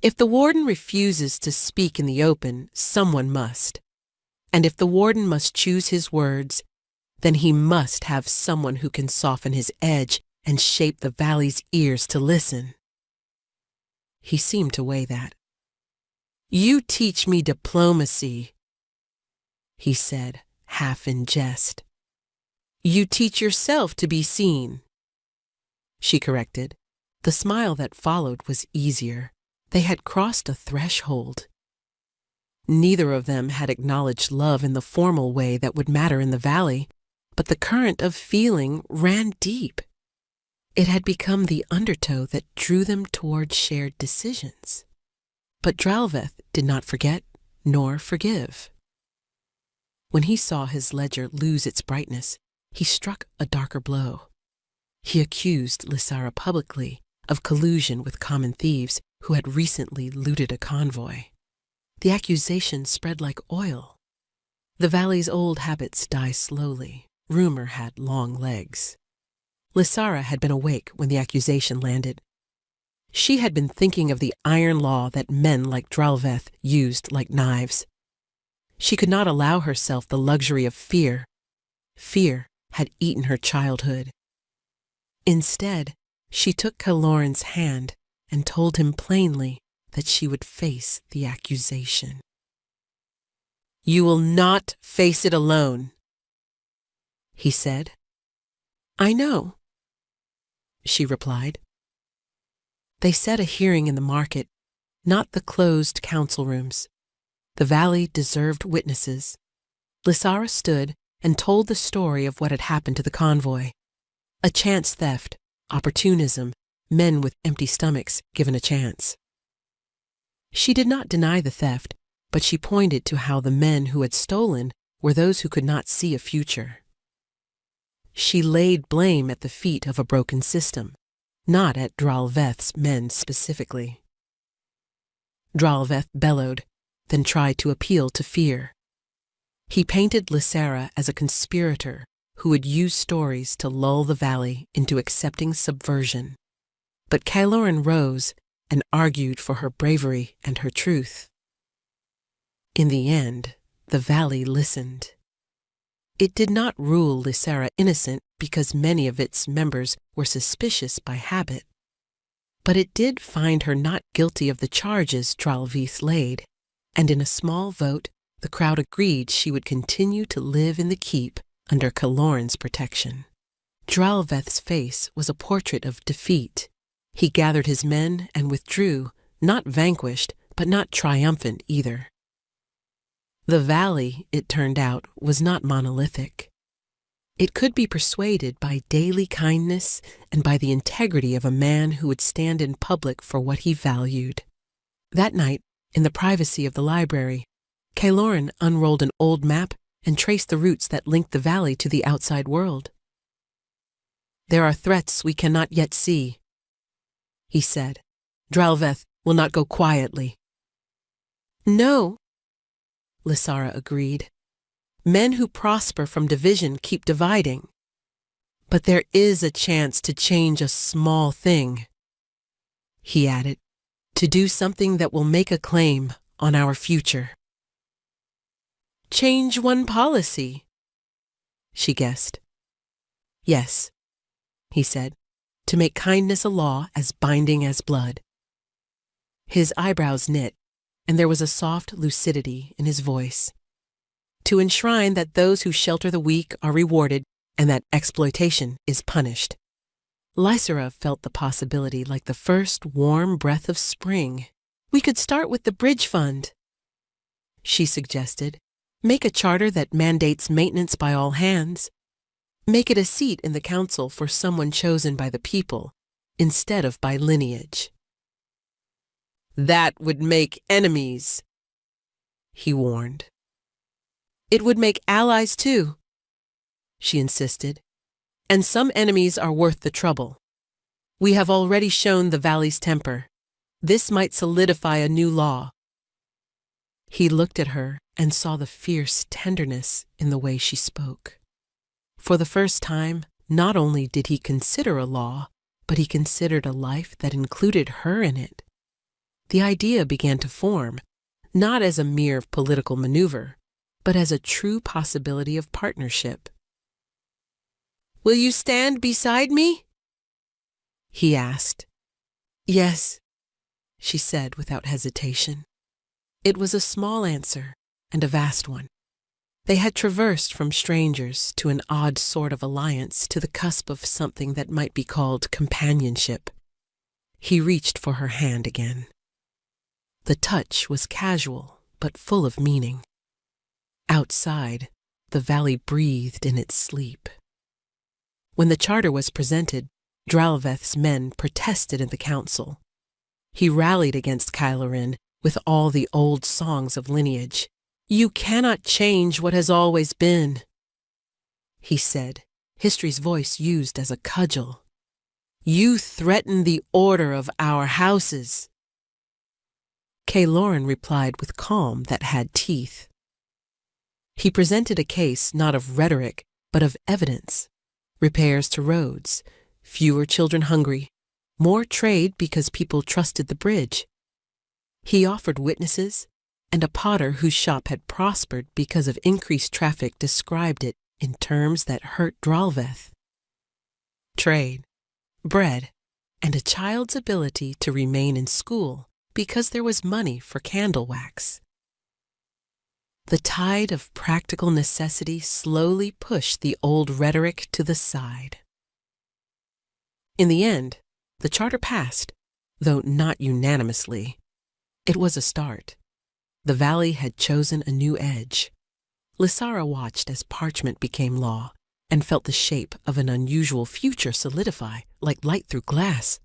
"If the warden refuses to speak in the open, someone must. And if the warden must choose his words, then he must have someone who can soften his edge and shape the valley's ears to listen. He seemed to weigh that. "You teach me diplomacy," he said, half in jest. "You teach yourself to be seen," she corrected. The smile that followed was easier. They had crossed a threshold. Neither of them had acknowledged love in the formal way that would matter in the valley, but the current of feeling ran deep. It had become the undertow that drew them toward shared decisions. But Dralveth did not forget nor forgive. When he saw his ledger lose its brightness, he struck a darker blow. He accused Lysara publicly of collusion with common thieves who had recently looted a convoy. The accusation spread like oil. The valley's old habits die slowly. Rumor had long legs. Lysara had been awake when the accusation landed. She had been thinking of the iron law that men like Dralveth used like knives. She could not allow herself the luxury of fear. Fear had eaten her childhood. Instead, she took Kaloran's hand and told him plainly that she would face the accusation. "You will not face it alone," he said. "I know," she replied. They set a hearing in the market, not the closed council rooms. The valley deserved witnesses. Lysara stood and told the story of what had happened to the convoy. A chance theft, opportunism, men with empty stomachs given a chance. She did not deny the theft, but she pointed to how the men who had stolen were those who could not see a future. She laid blame at the feet of a broken system, not at Dralveth's men specifically. Dralveth bellowed, then tried to appeal to fear. He painted Lysara as a conspirator who would use stories to lull the valley into accepting subversion. But Kaloran rose and argued for her bravery and her truth. In the end, the valley listened. It did not rule Lysara innocent because many of its members were suspicious by habit, but it did find her not guilty of the charges Dralveth laid, and in a small vote, the crowd agreed she would continue to live in the keep under Kaloran's protection. Dralveth's face was a portrait of defeat. He gathered his men and withdrew, not vanquished, but not triumphant either. The valley, it turned out, was not monolithic. It could be persuaded by daily kindness and by the integrity of a man who would stand in public for what he valued. That night, in the privacy of the library, Kaloran unrolled an old map and traced the routes that linked the valley to the outside world. "There are threats we cannot yet see," he said. "Dralveth will not go quietly." "No," Lysara agreed. "Men who prosper from division keep dividing. But there is a chance to change a small thing," he added, "to do something that will make a claim on our future." "Change one policy," she guessed. "Yes," he said, "to make kindness a law as binding as blood." His eyebrows knit, and there was a soft lucidity in his voice. "To enshrine that those who shelter the weak are rewarded and that exploitation is punished." Lysara felt the possibility like the first warm breath of spring. "We could start with the bridge fund," she suggested. "Make a charter that mandates maintenance by all hands. Make it a seat in the council for someone chosen by the people, instead of by lineage." "That would make enemies," he warned. "It would make allies too," she insisted. "And some enemies are worth the trouble. We have already shown the valley's temper. This might solidify a new law." He looked at her and saw the fierce tenderness in the way she spoke. For the first time, not only did he consider a law, but he considered a life that included her in it. The idea began to form, not as a mere political maneuver, but as a true possibility of partnership. "Will you stand beside me?" he asked. Yes, she said without hesitation. It was a small answer and a vast one. They had traversed from strangers to an odd sort of alliance to the cusp of something that might be called companionship. He reached for her hand again. The touch was casual but full of meaning. Outside, the valley breathed in its sleep. When the charter was presented, Dralveth's men protested in the council. He rallied against Kylorin with all the old songs of lineage. You cannot change what has always been, he said, history's voice used as a cudgel. You threaten the order of our houses. Kylorin replied with calm that had teeth. He presented a case not of rhetoric, but of evidence. Repairs to roads, fewer children hungry, more trade because people trusted the bridge. He offered witnesses, and a potter whose shop had prospered because of increased traffic described it in terms that hurt Dralveth. Trade, bread, and a child's ability to remain in school because there was money for candle wax. The tide of practical necessity slowly pushed the old rhetoric to the side. In the end, the charter passed, though not unanimously. It was a start. The valley had chosen a new edge. Lysara watched as parchment became law and felt the shape of an unusual future solidify like light through glass.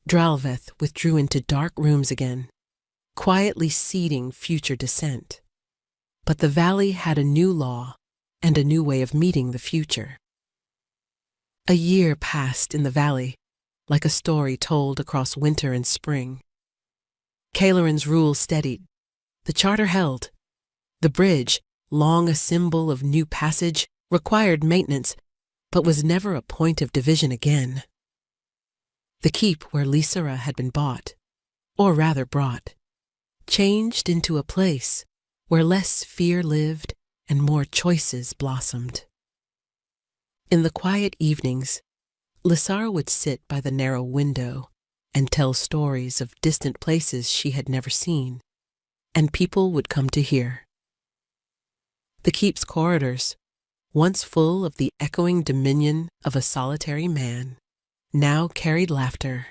Dralveth withdrew into dark rooms again, quietly seeding future descent. But the valley had a new law and a new way of meeting the future. A year passed in the valley, like a story told across winter and spring. Kylorin's rule steadied. The charter held. The bridge, long a symbol of new passage, required maintenance, but was never a point of division again. The keep where Lysara had been bought, or rather brought, changed into a place where less fear lived and more choices blossomed. In the quiet evenings, Lysara would sit by the narrow window and tell stories of distant places she had never seen, and people would come to hear. The keep's corridors, once full of the echoing dominion of a solitary man, now carried laughter,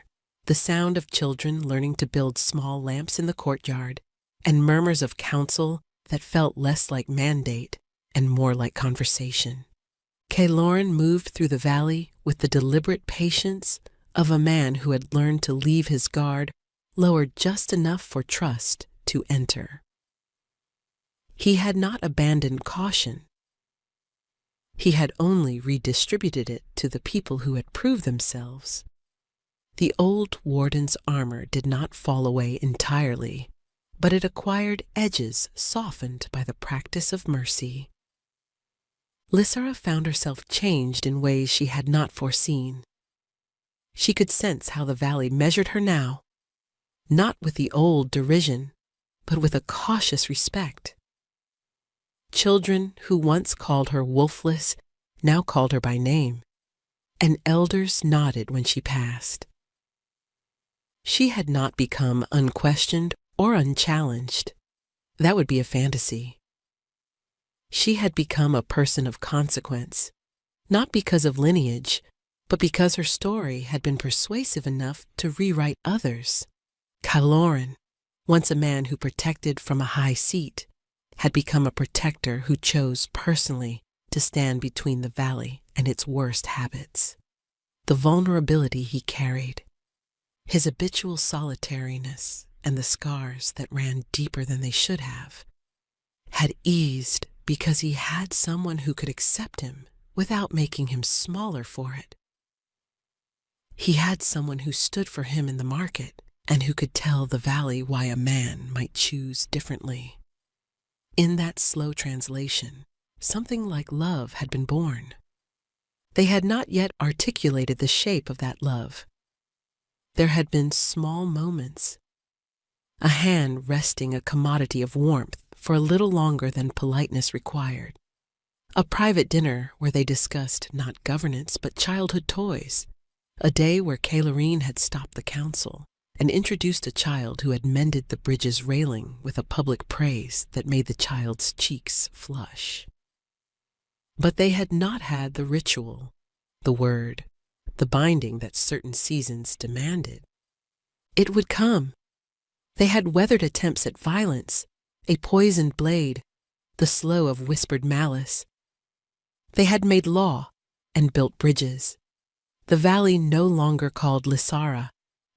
the sound of children learning to build small lamps in the courtyard, and murmurs of counsel that felt less like mandate and more like conversation. Kylorin moved through the valley with the deliberate patience of a man who had learned to leave his guard lowered just enough for trust to enter. He had not abandoned caution. He had only redistributed it to the people who had proved themselves. The old warden's armor did not fall away entirely, but it acquired edges softened by the practice of mercy. Lysara found herself changed in ways she had not foreseen. She could sense how the valley measured her now, not with the old derision, but with a cautious respect. Children who once called her wolfless now called her by name, and elders nodded when she passed. She had not become unquestioned or unchallenged. That would be a fantasy. She had become a person of consequence, not because of lineage, but because her story had been persuasive enough to rewrite others. Kylorin, once a man who protected from a high seat, had become a protector who chose personally to stand between the valley and its worst habits. The vulnerability he carried, his habitual solitariness, and the scars that ran deeper than they should have, had eased because he had someone who could accept him without making him smaller for it. He had someone who stood for him in the market and who could tell the valley why a man might choose differently. In that slow translation, something like love had been born. They had not yet articulated the shape of that love. There had been small moments, a hand resting a commodity of warmth for a little longer than politeness required, a private dinner where they discussed not governance but childhood toys, a day where Kalerine had stopped the council and introduced a child who had mended the bridge's railing with a public praise that made the child's cheeks flush. But they had not had the ritual, the word, the binding that certain seasons demanded. It would come. They had weathered attempts at violence, a poisoned blade, the slow of whispered malice. They had made law and built bridges. The valley no longer called Lysara,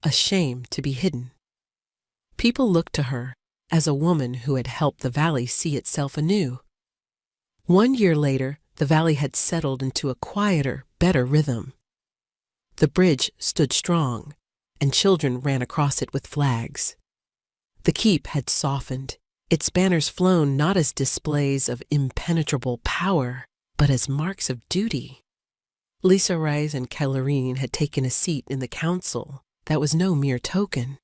a shame to be hidden. People looked to her as a woman who had helped the valley see itself anew. 1 year later, the valley had settled into a quieter, better rhythm. The bridge stood strong, and children ran across it with flags. The keep had softened, its banners flown not as displays of impenetrable power, but as marks of duty. Lysara and Kalerine had taken a seat in the council that was no mere token.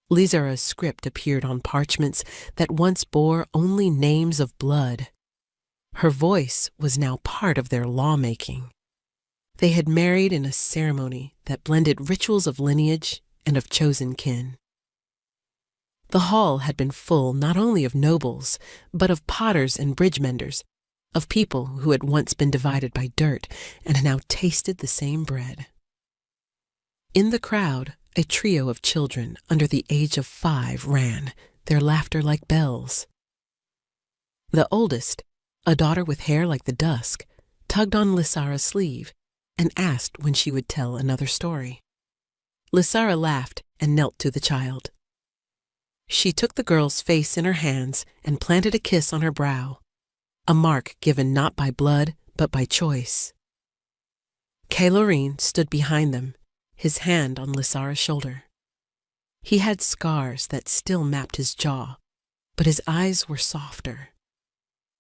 Lysara's script appeared on parchments that once bore only names of blood. Her voice was now part of their lawmaking. They had married in a ceremony that blended rituals of lineage and of chosen kin. The hall had been full not only of nobles, but of potters and bridge menders, of people who had once been divided by dirt and now tasted the same bread. In the crowd, a trio of children under the age of 5 ran, their laughter like bells. The oldest, a daughter with hair like the dusk, tugged on Lysara's sleeve and asked when she would tell another story. Lysara laughed and knelt to the child. She took the girl's face in her hands and planted a kiss on her brow, a mark given not by blood but by choice. Kalerine stood behind them, his hand on Lysara's shoulder. He had scars that still mapped his jaw, but his eyes were softer.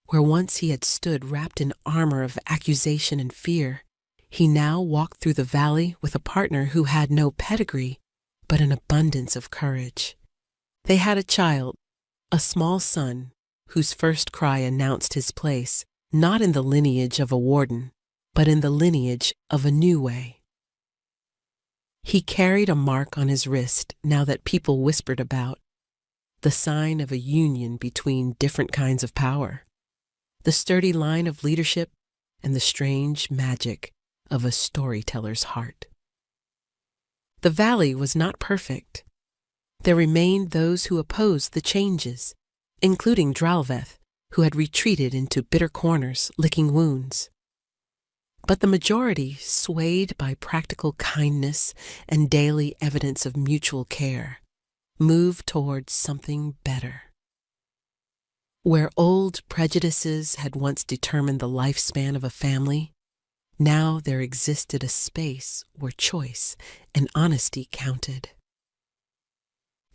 Where once he had stood wrapped in armor of accusation and fear, he now walked through the valley with a partner who had no pedigree, but an abundance of courage. They had a child, a small son, whose first cry announced his place, not in the lineage of a warden, but in the lineage of a new way. He carried a mark on his wrist now that people whispered about, the sign of a union between different kinds of power, the sturdy line of leadership, and the strange magic of a storyteller's heart. The valley was not perfect. There remained those who opposed the changes, including Dralveth, who had retreated into bitter corners, licking wounds. But the majority, swayed by practical kindness and daily evidence of mutual care, moved towards something better. Where old prejudices had once determined the lifespan of a family, now there existed a space where choice and honesty counted.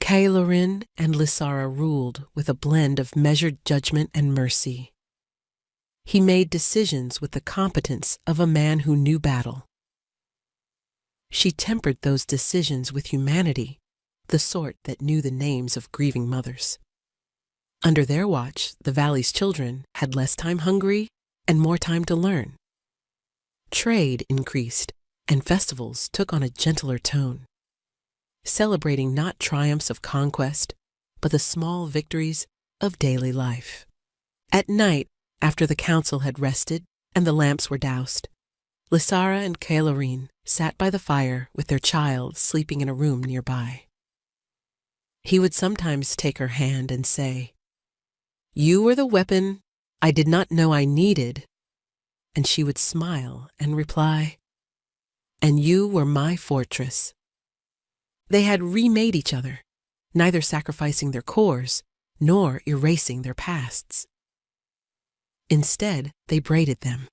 Kalerine and Lysara ruled with a blend of measured judgment and mercy. He made decisions with the competence of a man who knew battle. She tempered those decisions with humanity, the sort that knew the names of grieving mothers. Under their watch, the valley's children had less time hungry and more time to learn. Trade increased, and festivals took on a gentler tone, celebrating not triumphs of conquest, but the small victories of daily life. At night, after the council had rested and the lamps were doused, Lysara and Kalerine sat by the fire with their child sleeping in a room nearby. He would sometimes take her hand and say, "You were the weapon I did not know I needed," and she would smile and reply, "And you were my fortress." They had remade each other, neither sacrificing their cores nor erasing their pasts. Instead, they braided them.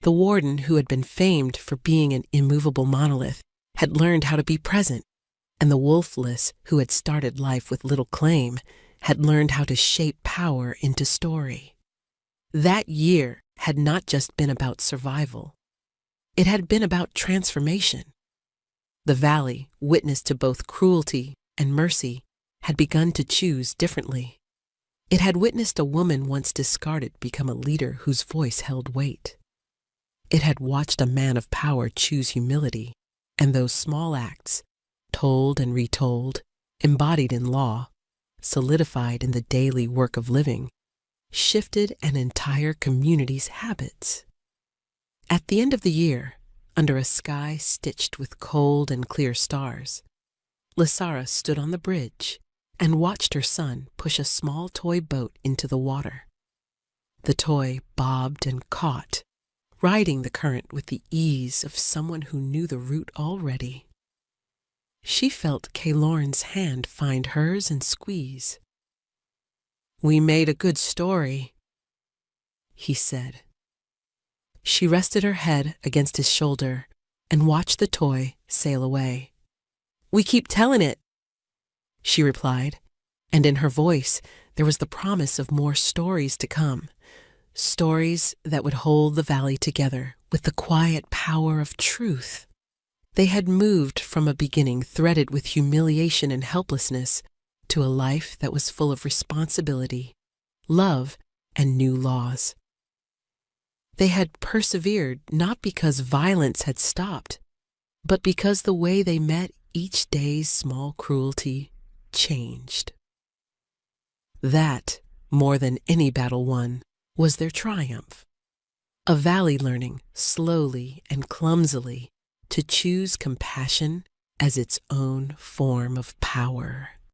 The warden, who had been famed for being an immovable monolith, had learned how to be present, and the wolfless, who had started life with little claim, had learned how to shape power into story. That year had not just been about survival. It had been about transformation. The valley, witness to both cruelty and mercy, had begun to choose differently. It had witnessed a woman once discarded become a leader whose voice held weight. It had watched a man of power choose humility, and those small acts, told and retold, embodied in law, solidified in the daily work of living, shifted an entire community's habits. At the end of the year, under a sky stitched with cold and clear stars, Lysara stood on the bridge and watched her son push a small toy boat into the water. The toy bobbed and caught, riding the current with the ease of someone who knew the route already. She felt Caelorn's hand find hers and squeeze. "We made a good story," he said. She rested her head against his shoulder and watched the toy sail away. "We keep telling it," she replied, and in her voice there was the promise of more stories to come, stories that would hold the valley together with the quiet power of truth. They had moved from a beginning threaded with humiliation and helplessness to a life that was full of responsibility, love, and new laws. They had persevered not because violence had stopped, but because the way they met each day's small cruelty changed. That, more than any battle won, was their triumph. A valley learning, slowly and clumsily, to choose compassion as its own form of power.